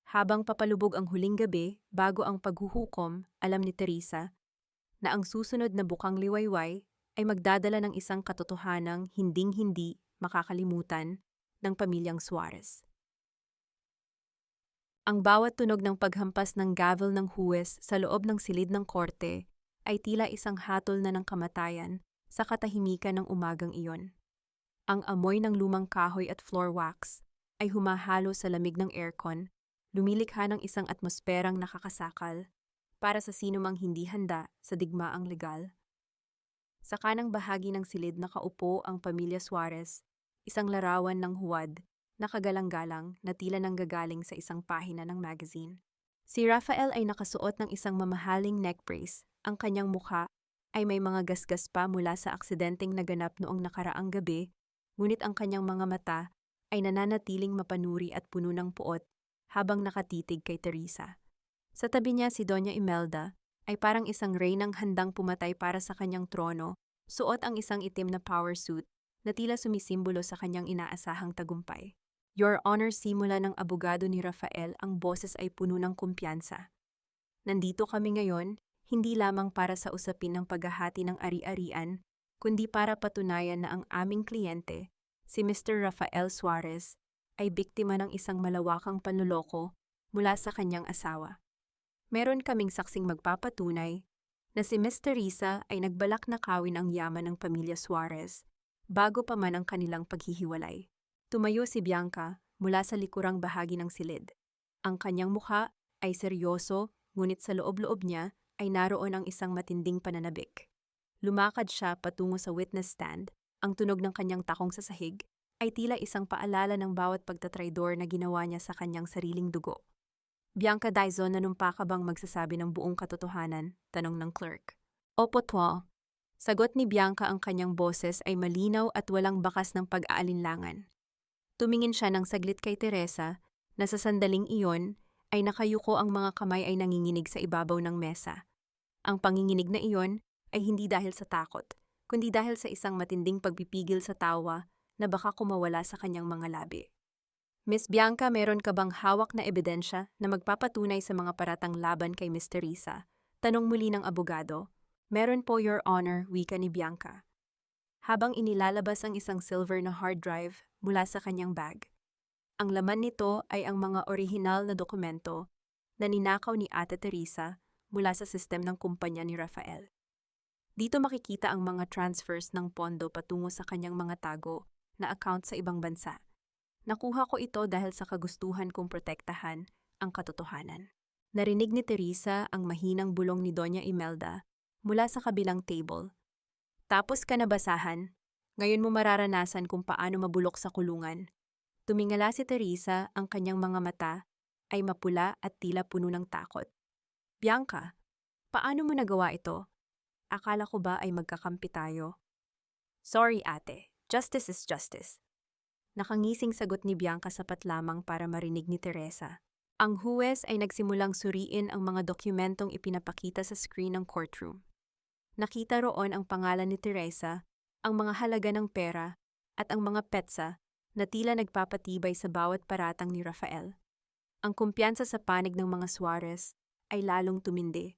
Habang papalubog ang huling gabi bago ang paghuhukom, alam ni Teresa na ang susunod na bukang liwayway ay magdadala ng isang katotohanang hinding-hindi makakalimutan ng pamilyang Suarez. Ang bawat tunog ng paghampas ng gavel ng huwes sa loob ng silid ng korte ay tila isang hatol na ng kamatayan sa katahimikan ng umagang iyon. Ang amoy ng lumang kahoy at floor wax ay humahalo sa lamig ng aircon, lumilikha ng isang atmosperang nakakasakal para sa sinumang hindi handa sa digmaang legal. Sa kanang bahagi ng silid nakaupo ang pamilya Suarez, isang larawan ng huwad na kagalang-galang na tila nanggagaling sa isang pahina ng magazine. Si Rafael ay nakasuot ng isang mamahaling neck brace. Ang kanyang mukha ay may mga gasgas pa mula sa aksidenteng naganap noong nakaraang gabi, ngunit ang kanyang mga mata ay nananatiling mapanuri at puno ng puot habang nakatitig kay Teresa. Sa tabi niya si Doña Imelda ay parang isang reynang handang pumatay para sa kanyang trono, suot ang isang itim na power suit na tila sumisimbolo sa kanyang inaasahang tagumpay. Your Honor, simula ng abogado ni Rafael, ang boses ay puno ng kumpiyansa. Nandito kami ngayon, hindi lamang para sa usapin ng paghahati ng ari-arian, kundi para patunayan na ang aming kliyente, si Mr. Rafael Suarez, ay biktima ng isang malawakang panloloko mula sa kanyang asawa. Meron kaming saksing magpapatunay na si Miss Teresa ay nagbalak na kawin ang yaman ng pamilya Suarez bago pa man ang kanilang paghihiwalay. Tumayo si Bianca mula sa likurang bahagi ng silid. Ang kanyang mukha ay seryoso, ngunit sa loob-loob niya ay naroon ang isang matinding pananabik. Lumakad siya patungo sa witness stand. Ang tunog ng kanyang takong sa sahig ay tila isang paalala ng bawat pagtatraidor na ginawa niya sa kanyang sariling dugo. Bianca Dizon, nanumpa ka bang magsasabi ng buong katotohanan? Tanong ng clerk. Opo, Tuo. Sagot ni Bianca, ang kanyang boses ay malinaw at walang bakas ng pag-aalinlangan. Tumingin siya ng saglit kay Teresa na sa sandaling iyon ay nakayuko, ang mga kamay ay nanginginig sa ibabaw ng mesa. Ang panginginig na iyon ay hindi dahil sa takot, kundi dahil sa isang matinding pagpipigil sa tawa na baka kumawala sa kanyang mga labi. Miss Bianca, meron ka bang hawak na ebidensya na magpapatunay sa mga paratang laban kay Miss Teresa? Tanong muli ng abogado. Meron po, Your Honor, wika ni Bianca. Habang inilalabas ang isang silver na hard drive mula sa kanyang bag. Ang laman nito ay ang mga orihinal na dokumento na ninakaw ni Ate Teresa mula sa sistem ng kumpanya ni Rafael. Dito makikita ang mga transfers ng pondo patungo sa kanyang mga tago na account sa ibang bansa. Nakuha ko ito dahil sa kagustuhan kong protektahan ang katotohanan. Narinig ni Teresa ang mahinang bulong ni Doña Imelda mula sa kabilang table. Tapos ka na basahan, ngayon mo mararanasan kung paano mabulok sa kulungan. Tumingala si Teresa, ang kanyang mga mata ay mapula at tila puno ng takot. Bianca, paano mo nagawa ito? Akala ko ba ay magkakampi tayo? Sorry ate, justice is justice. Nakangising sagot ni Bianca sapat lamang para marinig ni Teresa. Ang huwes ay nagsimulang suriin ang mga dokumentong ipinapakita sa screen ng courtroom. Nakita roon ang pangalan ni Teresa, ang mga halaga ng pera, at ang mga petsa na tila nagpapatibay sa bawat paratang ni Rafael. Ang kumpiyansa sa panig ng mga Suarez ay lalong tumindi.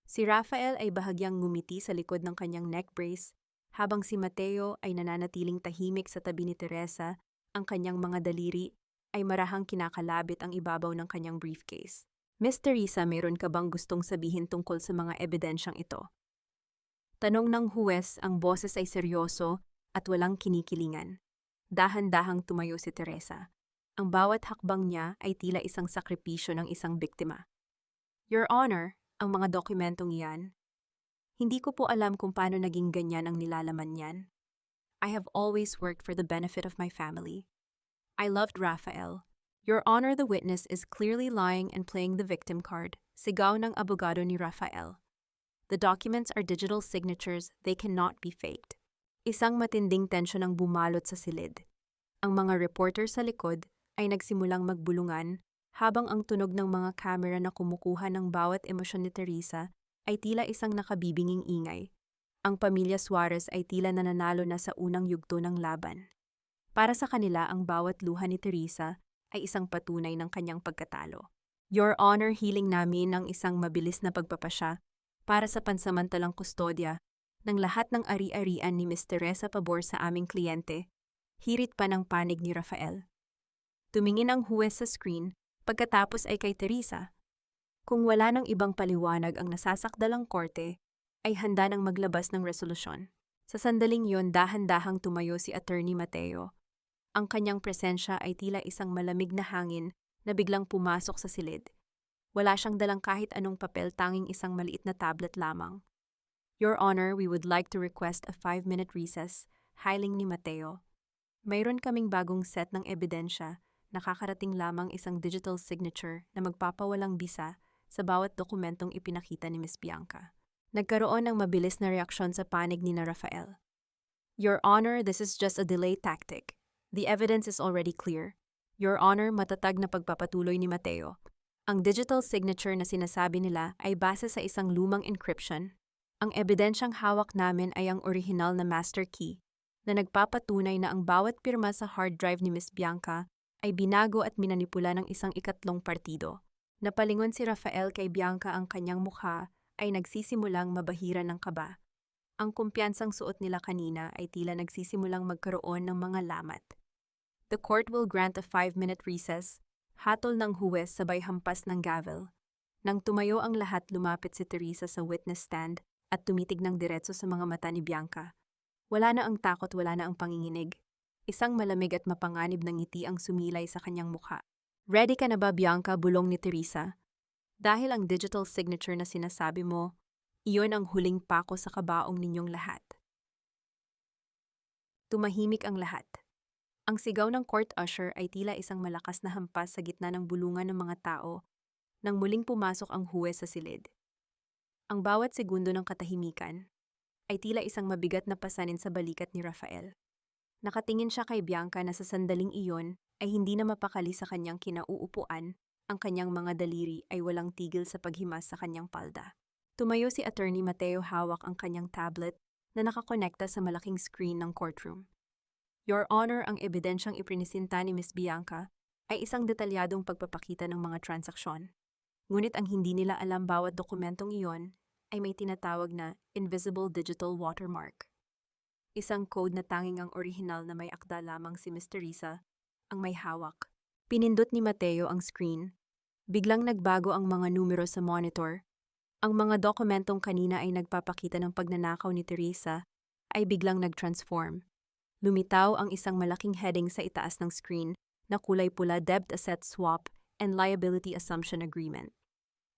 Si Rafael ay bahagyang ngumiti sa likod ng kanyang neck brace, habang si Mateo ay nananatiling tahimik sa tabi ni Teresa, ang kanyang mga daliri ay marahang kinakalabit ang ibabaw ng kanyang briefcase. Miss Teresa, mayroon ka bang gustong sabihin tungkol sa mga ebidensyang ito? Tanong ng huwes, ang boses ay seryoso at walang kinikilingan. Dahan-dahang tumayo si Teresa. Ang bawat hakbang niya ay tila isang sakripisyo ng isang biktima. Your Honor, ang mga dokumentong iyan, hindi ko po alam kung paano naging ganyan ang nilalaman niyan. I have always worked for the benefit of my family. I loved Rafael. Your Honor, the witness is clearly lying and playing the victim card, sigaw ng abogado ni Rafael. The documents are digital signatures, they cannot be faked. Isang matinding tensyon ang bumalot sa silid. Ang mga reporter sa likod ay nagsimulang magbulungan habang ang tunog ng mga kamera na kumukuha ng bawat emosyon ni Teresa ay tila isang nakabibinging ingay. Ang pamilya Suarez ay tila nananalo na sa unang yugto ng laban. Para sa kanila, ang bawat luha ni Teresa ay isang patunay ng kanyang pagkatalo. Your Honor, hiling namin ang isang mabilis na pagpapasya para sa pansamantalang kustodya ng lahat ng ari-arian ni Miss Teresa pabor sa aming kliyente. Hirit pa ng panig ni Rafael. Tumingin ang huwes sa screen, pagkatapos ay kay Teresa. Kung wala ng ibang paliwanag ang nasasakdalang korte, ay handa nang maglabas ng resolusyon. Sa sandaling yon, dahan-dahang tumayo si Attorney Mateo. Ang kanyang presensya ay tila isang malamig na hangin na biglang pumasok sa silid. Wala siyang dalang kahit anong papel, tanging isang maliit na tablet lamang. Your Honor, we would like to request a 5-minute recess, hiling ni Mateo. Mayroon kaming bagong set ng ebidensya, nakakarating lamang isang digital signature na magpapawalang bisa sa bawat dokumentong ipinakita ni Miss Bianca. Nagkaroon ng mabilis na reaksyon sa panig ni na Rafael. Your Honor, this is just a delay tactic. The evidence is already clear. Your Honor, matatag na pagpapatuloy ni Mateo. Ang digital signature na sinasabi nila ay base sa isang lumang encryption. Ang ebidensyang hawak namin ay ang orihinal na master key na nagpapatunay na ang bawat pirma sa hard drive ni Miss Bianca ay binago at minanipula ng isang ikatlong partido. Napalingon si Rafael kay Bianca, ang kanyang mukha ay nagsisimulang mabahiran ng kaba. Ang kumpiyansang suot nila kanina ay tila nagsisimulang magkaroon ng mga lamat. The court will grant a 5-minute recess, hatol ng huwes sabay hampas ng gavel. Nang tumayo ang lahat, lumapit si Teresa sa witness stand at tumitig ng diretso sa mga mata ni Bianca. Wala na ang takot, wala na ang panginginig. Isang malamig at mapanganib na ngiti ang sumilay sa kanyang mukha. Ready ka na ba, Bianca? Bulong ni Teresa. Dahil ang digital signature na sinasabi mo, iyon ang huling pako sa kabaong ninyong lahat. Tumahimik ang lahat. Ang sigaw ng court usher ay tila isang malakas na hampas sa gitna ng bulungan ng mga tao nang muling pumasok ang huwes sa silid. Ang bawat segundo ng katahimikan ay tila isang mabigat na pasanin sa balikat ni Rafael. Nakatingin siya kay Bianca na sa sandaling iyon ay hindi na mapakali sa kanyang kinauupuan. Ang kanyang mga daliri ay walang tigil sa paghimas sa kanyang palda. Tumayo si Attorney Mateo, hawak ang kanyang tablet na nakakonekta sa malaking screen ng courtroom. Your Honor, ang ebidensyang iprinisinta ni Miss Bianca ay isang detalyadong pagpapakita ng mga transaksyon. Ngunit ang hindi nila alam, bawat dokumentong iyon ay may tinatawag na invisible digital watermark. Isang code na tanging ang orihinal na may akda lamang si Miss Teresa ang may hawak. Pinindot ni Mateo ang screen. Biglang nagbago ang mga numero sa monitor. Ang mga dokumentong kanina ay nagpapakita ng pagnanakaw ni Teresa ay biglang nag-transform. Lumitaw ang isang malaking heading sa itaas ng screen na kulay pula, Debt Asset Swap and Liability Assumption Agreement.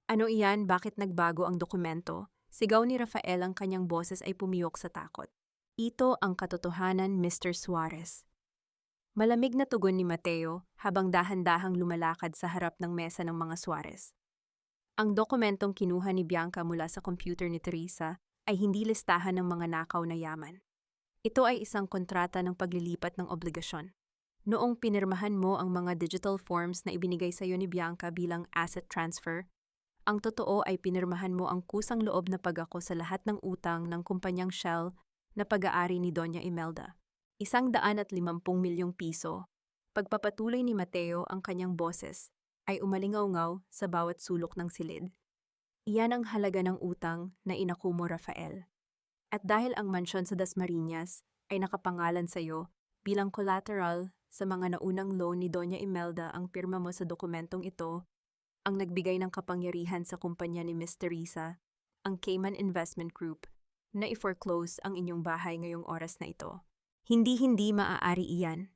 Ano iyan? Bakit nagbago ang dokumento? Sigaw ni Rafael, ang kanyang boses ay pumiyok sa takot. Ito ang katotohanan, Mr. Suarez. Malamig na tugon ni Mateo habang dahan-dahang lumalakad sa harap ng mesa ng mga Suarez. Ang dokumentong kinuha ni Bianca mula sa computer ni Teresa ay hindi listahan ng mga nakaw na yaman. Ito ay isang kontrata ng paglilipat ng obligasyon. Noong pinirmahan mo ang mga digital forms na ibinigay sa iyo ni Bianca bilang asset transfer, ang totoo ay pinirmahan mo ang kusang loob na pag-ako sa lahat ng utang ng kumpanyang Shell na pag-aari ni Doña Imelda. 150 milyong piso. Pagpapatuloy ni Mateo ang kanyang boses ay umalingaw-ngaw sa bawat sulok ng silid. Iyan ang halaga ng utang na inaku mo, Rafael. At dahil ang mansyon sa Dasmariñas ay nakapangalan sa iyo bilang collateral sa mga naunang loan ni Doña Imelda, ang pirma mo sa dokumentong ito ang nagbigay ng kapangyarihan sa kumpanya ni Miss Teresa, ang Cayman Investment Group, na i-foreclose ang inyong bahay ngayong oras na ito. Hindi maaari iyan.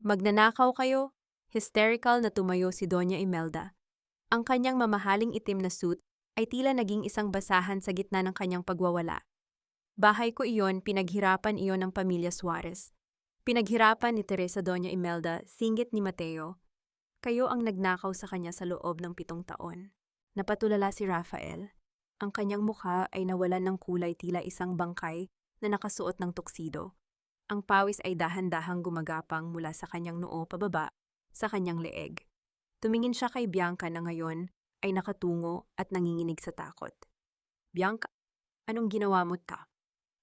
Magnanakaw kayo? Hysterical na tumayo si Doña Imelda. Ang kanyang mamahaling itim na suit ay tila naging isang basahan sa gitna ng kanyang pagwawala. Bahay ko iyon, pinaghirapan iyon ng pamilya Suarez. Pinaghirapan ni Teresa, Doña Imelda, singgit ni Mateo. Kayo ang nagnakaw sa kanya sa loob ng 7 taon. Napatulala si Rafael. Ang kanyang mukha ay nawalan ng kulay, tila isang bangkay na nakasuot ng tuksido. Ang pawis ay dahan-dahang gumagapang mula sa kanyang noo pababa sa kanyang leeg. Tumingin siya kay Bianca na ngayon ay nakatungo at nanginginig sa takot. Bianca, anong ginawa mo ta?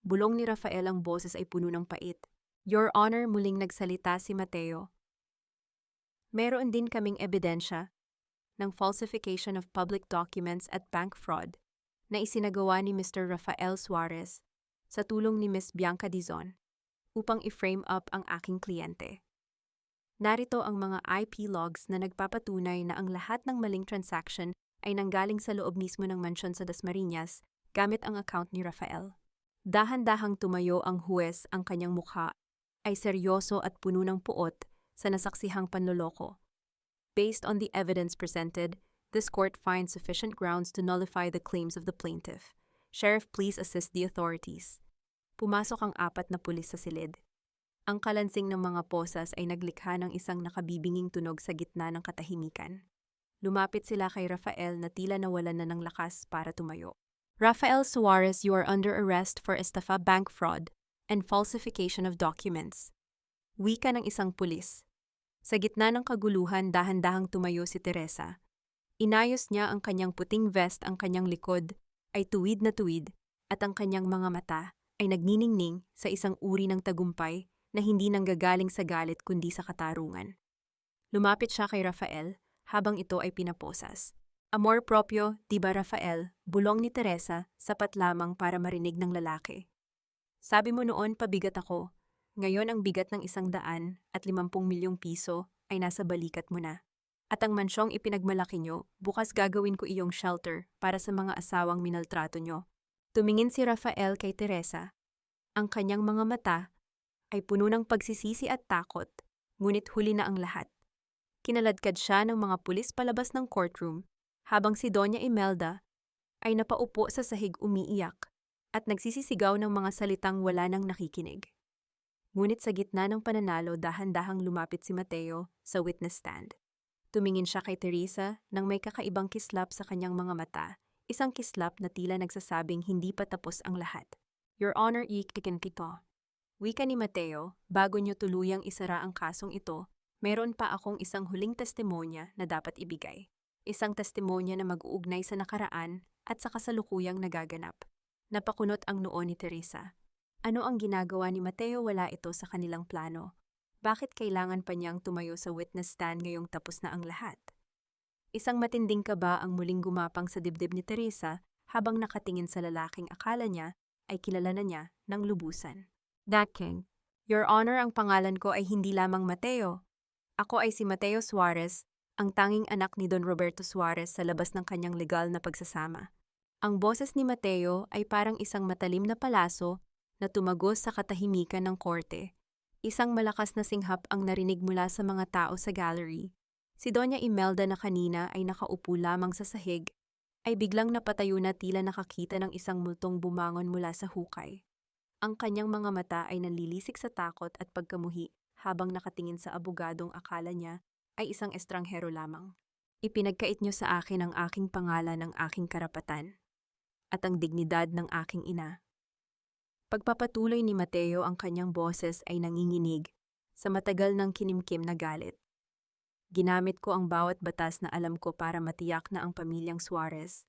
Bulong ni Rafael, ang boses ay puno ng pait. Your Honor, muling nagsalita si Mateo. Meron din kaming ebidensya ng falsification of public documents at bank fraud na isinagawa ni Mr. Rafael Suarez sa tulong ni Miss Bianca Dizon upang i-frame up ang aking kliyente. Narito ang mga IP logs na nagpapatunay na ang lahat ng maling transaction ay nanggaling sa loob mismo ng mansyon sa Dasmariñas gamit ang account ni Rafael. Dahan-dahang tumayo ang huwes, ang kanyang mukha ay seryoso at puno ng puot sa nasaksihang panloloko. Based on the evidence presented, this court finds sufficient grounds to nullify the claims of the plaintiff. Sheriff, please assist the authorities. Pumasok ang 4 na pulis sa silid. Ang kalansing ng mga posas ay naglikha ng isang nakabibinging tunog sa gitna ng katahimikan. Lumapit sila kay Rafael na tila nawalan na ng lakas para tumayo. Rafael Suarez, you are under arrest for estafa, bank fraud, and falsification of documents. Wika ng isang pulis. Sa gitna ng kaguluhan, dahan-dahang tumayo si Teresa. Inayos niya ang kanyang puting vest, ang kanyang likod ay tuwid na tuwid at ang kanyang mga mata ay nagniningning sa isang uri ng tagumpay na hindi nanggagaling sa galit kundi sa katarungan. Lumapit siya kay Rafael habang ito ay pinaposas. Amor proprio, di ba Rafael? Bulong ni Teresa, sapat lamang para marinig ng lalaki. Sabi mo noon pabigat ako. Ngayon ang bigat ng 150 milyong piso ay nasa balikat mo na. At ang mansyong ipinagmalaki nyo, bukas gagawin ko iyong shelter para sa mga asawang minaltrato nyo. Tumingin si Rafael kay Teresa. Ang kanyang mga mata ay puno ng pagsisisi at takot, ngunit huli na ang lahat. Kinaladkad siya ng mga pulis palabas ng courtroom, habang si Doña Imelda ay napaupo sa sahig umiiyak at nagsisisigaw ng mga salitang wala nang nakikinig. Ngunit sa gitna ng pananalo, dahan-dahang lumapit si Mateo sa witness stand. Tumingin siya kay Teresa nang may kakaibang kislap sa kanyang mga mata, isang kislap na tila nagsasabing hindi pa tapos ang lahat. Your Honor, ikikin kito. Wika ni Mateo, bago niyo tuluyang isara ang kasong ito, meron pa akong isang huling testimonya na dapat ibigay. Isang testimonya na mag-uugnay sa nakaraan at sa kasalukuyang nagaganap. Napakunot ang noo ni Teresa. Ano ang ginagawa ni Mateo? Wala ito sa kanilang plano. Bakit kailangan pa niyang tumayo sa witness stand ngayong tapos na ang lahat? Isang matinding kaba ang muling gumapang sa dibdib ni Teresa habang nakatingin sa lalaking akala niya ay kilala na niya ng lubusan. King, Your Honor, ang pangalan ko ay hindi lamang Mateo. Ako ay si Mateo Suarez, ang tanging anak ni Don Roberto Suarez sa labas ng kanyang legal na pagsasama. Ang boses ni Mateo ay parang isang matalim na palaso na tumagos sa katahimikan ng korte. Isang malakas na singhap ang narinig mula sa mga tao sa gallery. Si Doña Imelda na kanina ay nakaupo lamang sa sahig, ay biglang napatayo na tila nakakita ng isang multong bumangon mula sa hukay. Ang kanyang mga mata ay nanlilisik sa takot at pagkamuhi habang nakatingin sa abogadong akala niya ay isang estranghero lamang. Ipinagkait niyo sa akin ang aking pangalan, ng aking karapatan. at ang dignidad ng aking ina. Pagpapatuloy ni Mateo ang kanyang boses ay nanginginig sa matagal ng kinimkim na galit. Ginamit ko ang bawat batas na alam ko para matiyak na ang pamilyang Suarez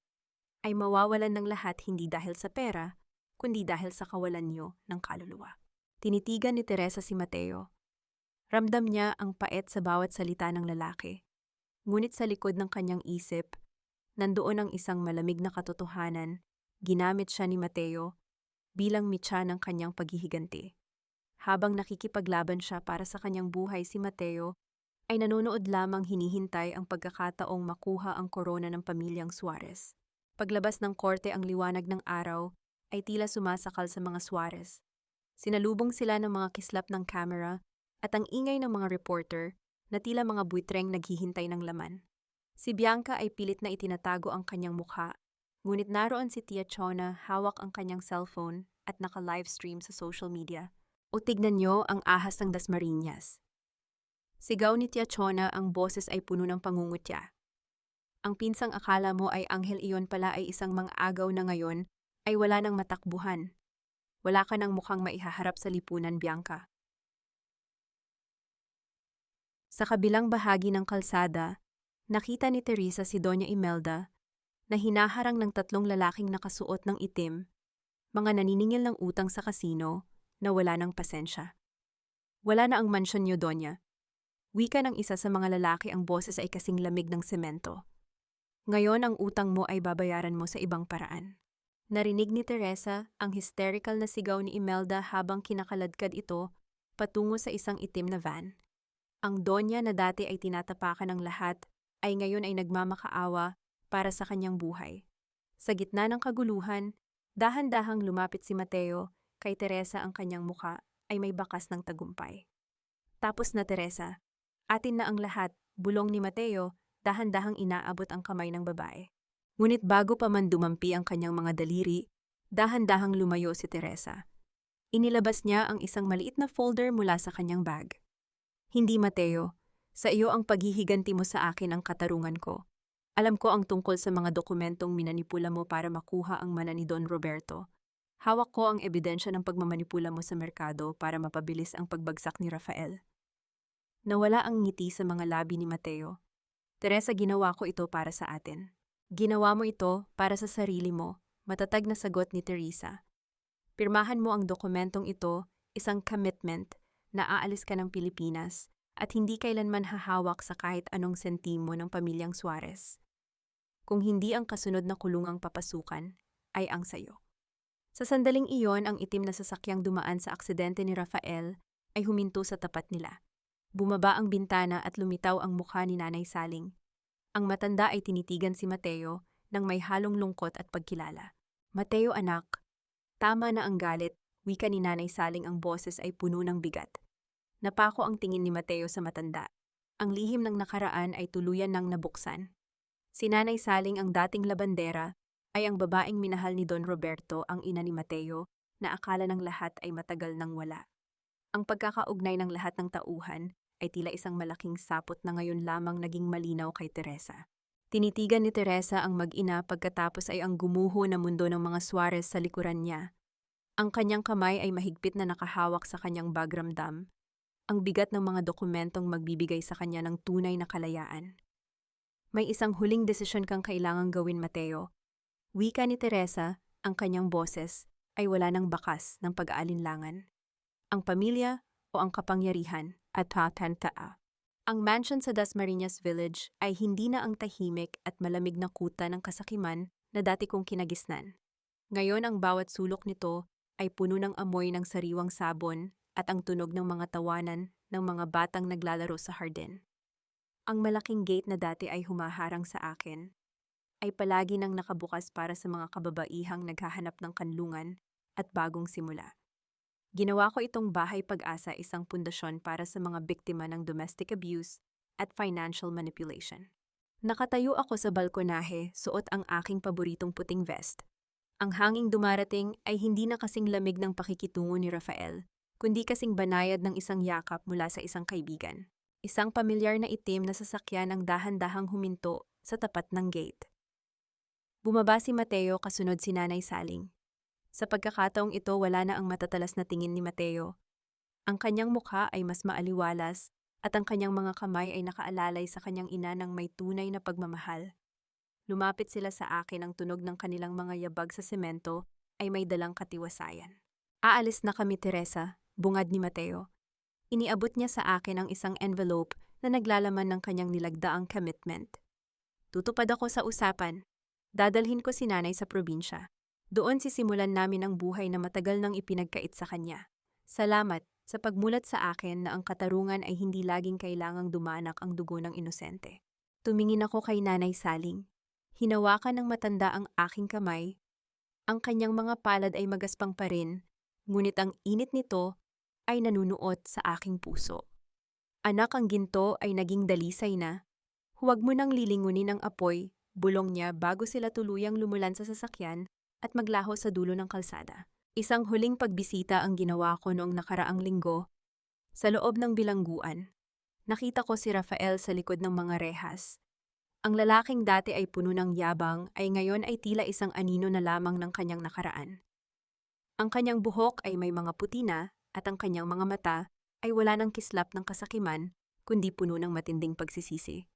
ay mawawalan ng lahat hindi dahil sa pera, kundi dahil sa kawalan niyo ng kaluluwa. Tinitigan ni Teresa si Mateo. Ramdam niya ang pait sa bawat salita ng lalaki. Ngunit sa likod ng kanyang isip, nandoon ang isang malamig na katotohanan. Ginamit siya ni Mateo bilang mitya ng kanyang paghihiganti. Habang nakikipaglaban siya para sa kanyang buhay, si Mateo ay nanonood lamang hinihintay ang pagkakataong makuha ang korona ng pamilyang Suarez. Paglabas ng korte ang liwanag ng araw ay tila sumasakal sa mga Suarez. Sinalubong sila ng mga kislap ng camera at ang ingay ng mga reporter na tila mga buitreng naghihintay ng laman. Si Bianca ay pilit na itinatago ang kanyang mukha, ngunit naroon si Tia Chona, hawak ang kanyang cellphone at naka-livestream sa social media. O tignan niyo ang ahas ng Dasmariñas. Sigaw ni Tia Chona, ang boses ay puno ng pangungutya. Ang pinsang akala mo ay anghel, iyon pala ay isang mang-agaw na ngayon ay wala nang matakbuhan. Wala ka nang mukhang maihaharap sa lipunan, Bianca. Sa kabilang bahagi ng kalsada, nakita ni Teresa si Doña Imelda na hinaharang ng tatlong lalaking nakasuot ng itim, mga naniningil ng utang sa kasino na wala ng pasensya. Wala na ang mansyon niyo, Doña. Wika ng isa sa mga lalaki, ang boses ay kasing lamig ng semento. Ngayon ang utang mo ay babayaran mo sa ibang paraan. Narinig ni Teresa ang hysterical na sigaw ni Imelda habang kinakaladkad ito patungo sa isang itim na van. Ang Donya na dati ay tinatapakan ng lahat ay ngayon ay nagmamakaawa para sa kanyang buhay. Sa gitna ng kaguluhan, dahan-dahang lumapit si Mateo kay Teresa, ang kanyang muka ay may bakas ng tagumpay. Tapos na, Teresa. Atin na ang lahat, bulong ni Mateo, dahan-dahang inaabot ang kamay ng babae. Ngunit bago pa man dumampi ang kanyang mga daliri, dahan-dahang lumayo si Teresa. Inilabas niya ang isang maliit na folder mula sa kanyang bag. Hindi, Mateo. Sa iyo ang paghihiganti mo sa akin ang katarungan ko. Alam ko ang tungkol sa mga dokumentong minanipula mo para makuha ang mana ni Don Roberto. Hawak ko ang ebidensya ng pagmamanipula mo sa merkado para mapabilis ang pagbagsak ni Rafael. Nawala ang ngiti sa mga labi ni Mateo. Teresa, ginawa ko ito para sa atin. Ginawa mo ito para sa sarili mo, matatag na sagot ni Teresa. Pirmahan mo ang dokumentong ito, isang commitment na aalis ka ng Pilipinas at hindi kailanman hahawak sa kahit anong sentimo ng pamilyang Suarez. Kung hindi ang kasunod na kulungang papasukan, ay ang sayo. Sa sandaling iyon, ang itim na sasakyang dumaan sa aksidente ni Rafael ay huminto sa tapat nila. Bumaba ang bintana at lumitaw ang mukha ni Nanay Saling. Ang matanda ay tinitigan si Mateo nang may halong lungkot at pagkilala. Mateo, anak, tama na ang galit, wika ni Nanay Saling, ang boses ay puno ng bigat. Napako ang tingin ni Mateo sa matanda. Ang lihim ng nakaraan ay tuluyan nang nabuksan. Si Nanay Saling, ang dating labandera, ay ang babaeng minahal ni Don Roberto, ang ina ni Mateo, na akala ng lahat ay matagal nang wala. Ang pagkakaugnay ng lahat ng tauhan ay tila isang malaking sapot na ngayon lamang naging malinaw kay Teresa. Tinitigan ni Teresa ang mag-ina pagkatapos ay ang gumuho na mundo ng mga Suarez sa likuran niya. Ang kanyang kamay ay mahigpit na nakahawak sa kanyang bagramdam, ang bigat ng mga dokumentong magbibigay sa kanya ng tunay na kalayaan. May isang huling desisyon kang kailangang gawin, Mateo. Wika ni Teresa, ang kanyang boses ay wala ng bakas ng pag-aalinlangan. Ang pamilya o ang kapangyarihan at tatantaa. Ang mansion sa Dasmariñas Village ay hindi na ang tahimik at malamig na kuta ng kasakiman na dati kong kinagisnan. Ngayon ang bawat sulok nito ay puno ng amoy ng sariwang sabon at ang tunog ng mga tawanan ng mga batang naglalaro sa hardin. Ang malaking gate na dati ay humaharang sa akin ay palagi nang nakabukas para sa mga kababaihang naghahanap ng kanlungan at bagong simula. Ginawa ko itong bahay pag-asa isang pundasyon para sa mga biktima ng domestic abuse at financial manipulation. Nakatayo ako sa balkonahe, suot ang aking paboritong puting vest. Ang hanging dumarating ay hindi na kasing lamig ng pakikitungo ni Rafael, kundi kasing banayad ng isang yakap mula sa isang kaibigan. Isang pamilyar na itim na sasakyan ang dahan-dahang huminto sa tapat ng gate. Bumaba si Mateo kasunod si Nanay Saling. Sa pagkakataong ito wala na ang matatalas na tingin ni Mateo. Ang kanyang mukha ay mas maaliwalas at ang kanyang mga kamay ay nakaalalay sa kanyang ina ng may tunay na pagmamahal. Lumapit sila sa akin, ang tunog ng kanilang mga yabag sa semento ay may dalang katiwasayan. Aalis na kami, Teresa, bungad ni Mateo. Iniabot niya sa akin ang isang envelope na naglalaman ng kanyang nilagdaang commitment. Tutupad ako sa usapan. Dadalhin ko si Nanay sa probinsya. Doon sisimulan namin ang buhay na matagal nang ipinagkait sa kanya. Salamat sa pagmulat sa akin na ang katarungan ay hindi laging kailangang dumanak ang dugo ng inosente. Tumingin ako kay Nanay Saling. Hinawakan ng matanda ang aking kamay. Ang kanyang mga palad ay magaspang pa rin, ngunit ang init nito ay nanunuot sa aking puso. Anak, ang ginto ay naging dalisay na. Huwag mo nang lilingunin ang apoy, bulong niya bago sila tuluyang lumulan sa sasakyan at maglaho sa dulo ng kalsada. Isang huling pagbisita ang ginawa ko noong nakaraang linggo. Sa loob ng bilangguan, nakita ko si Rafael sa likod ng mga rehas. Ang lalaking dati ay puno ng yabang ay ngayon ay tila isang anino na lamang ng kanyang nakaraan. Ang kanyang buhok ay may mga puti na at ang kanyang mga mata ay wala ng kislap ng kasakiman kundi puno ng matinding pagsisisi.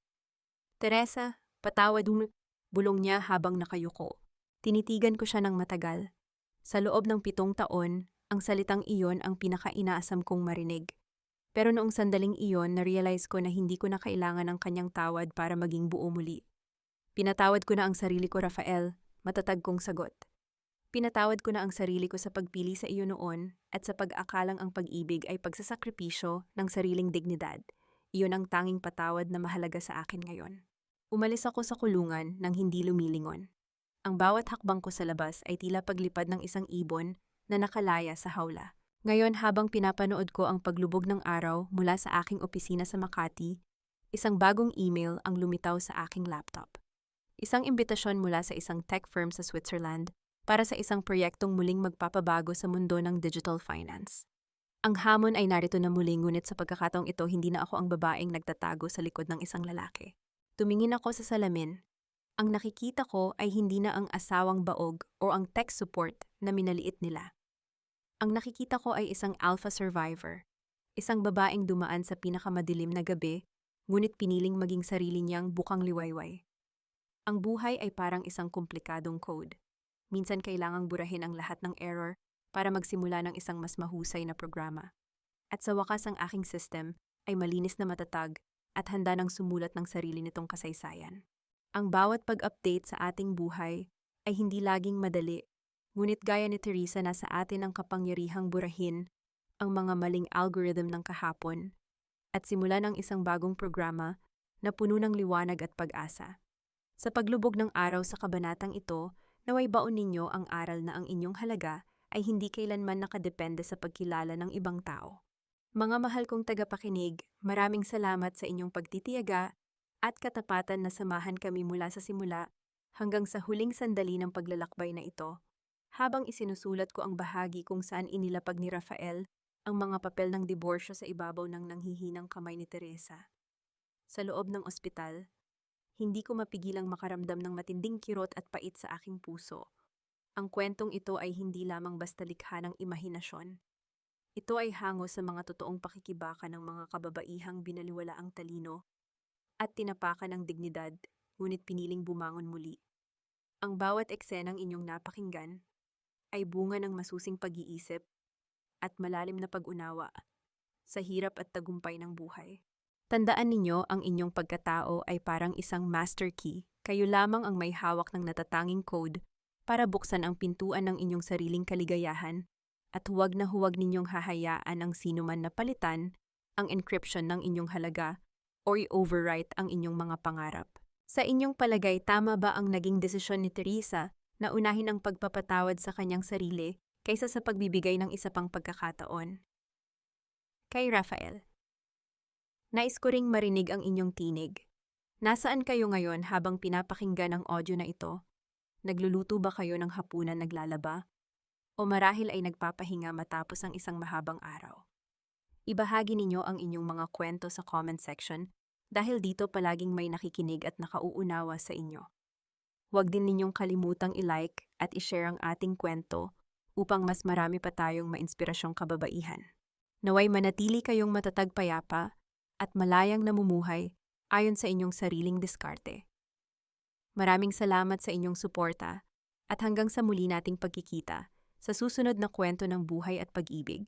Teresa, patawad mo, bulong niya habang nakayuko. Tinitigan ko siya ng matagal. Sa loob ng 7 taon, ang salitang iyon ang pinaka-inaasam kong marinig. Pero noong sandaling iyon, na-realize ko na hindi ko na kailangan ang kanyang tawad para maging buo muli. Pinatawad ko na ang sarili ko, Rafael, matatag kong sagot. Pinatawad ko na ang sarili ko sa pagpili sa iyo noon at sa pag-akalang ang pag-ibig ay pagsasakripisyo ng sariling dignidad. Iyon ang tanging patawad na mahalaga sa akin ngayon. Umalis ako sa kulungan nang hindi lumilingon. Ang bawat hakbang ko sa labas ay tila paglipad ng isang ibon na nakalaya sa hawla. Ngayon, habang pinapanood ko ang paglubog ng araw mula sa aking opisina sa Makati, isang bagong email ang lumitaw sa aking laptop. Isang imbitasyon mula sa isang tech firm sa Switzerland para sa isang proyektong muling magpapabago sa mundo ng digital finance. Ang hamon ay narito na muli, ngunit sa pagkakataong ito hindi na ako ang babaeng nagtatago sa likod ng isang lalaki. Tumingin ako sa salamin. Ang nakikita ko ay hindi na ang asawang baog o ang tech support na minaliit nila. Ang nakikita ko ay isang alpha survivor, isang babaeng dumaan sa pinakamadilim na gabi, ngunit piniling maging sarili niyang bukang liwayway. Ang buhay ay parang isang komplikadong code. Minsan kailangang burahin ang lahat ng error para magsimula ng isang mas mahusay na programa. At sa wakas ang aking system ay malinis na matatag at handa ng sumulat ng sarili nitong kasaysayan. Ang bawat pag-update sa ating buhay ay hindi laging madali, ngunit gaya ni Teresa, nasa atin ang kapangyarihang burahin ang mga maling algorithm ng kahapon at simulan ang isang bagong programa na puno ng liwanag at pag-asa. Sa paglubog ng araw sa kabanatang ito, naway baon ninyo ang aral na ang inyong halaga ay hindi kailanman nakadepende sa pagkilala ng ibang tao. Mga mahal kong tagapakinig, maraming salamat sa inyong pagtitiyaga at katapatan na samahan kami mula sa simula hanggang sa huling sandali ng paglalakbay na ito, habang isinusulat ko ang bahagi kung saan inilapag ni Rafael ang mga papel ng diborsyo sa ibabaw ng nanghihinang kamay ni Teresa. Sa loob ng ospital, hindi ko mapigilang makaramdam ng matinding kirot at pait sa aking puso. Ang kwentong ito ay hindi lamang basta likha ng imahinasyon. Ito ay hango sa mga totoong pakikibaka ng mga kababaihang binaliwala ang talino at tinapakan ng dignidad, ngunit piniling bumangon muli. Ang bawat eksenang inyong napakinggan ay bunga ng masusing pag-iisip at malalim na pag-unawa sa hirap at tagumpay ng buhay. Tandaan ninyo, ang inyong pagkatao ay parang isang master key. Kayo lamang ang may hawak ng natatanging code para buksan ang pintuan ng inyong sariling kaligayahan, at huwag na huwag ninyong hahayaan ang sinuman na palitan ang encryption ng inyong halaga o i-overwrite ang inyong mga pangarap. Sa inyong palagay, tama ba ang naging desisyon ni Teresa na unahin ang pagpapatawad sa kanyang sarili kaysa sa pagbibigay ng isa pang pagkakataon? Kay Rafael. Nais ko ring marinig ang inyong tinig. Nasaan kayo ngayon habang pinapakinggan ang audio na ito? Nagluluto ba kayo ng hapunan, naglalaba? O marahil ay nagpapahinga matapos ang isang mahabang araw? Ibahagi ninyo ang inyong mga kwento sa comment section dahil dito palaging may nakikinig at nakauunawa sa inyo. Huwag din ninyong kalimutang i-like at i-share ang ating kwento upang mas marami pa tayong mainspirasyong kababaihan. Naway manatili kayong matatag payapa at malayang namumuhay ayon sa inyong sariling diskarte. Maraming salamat sa inyong suporta at hanggang sa muli nating pagkikita sa susunod na kwento ng buhay at pag-ibig.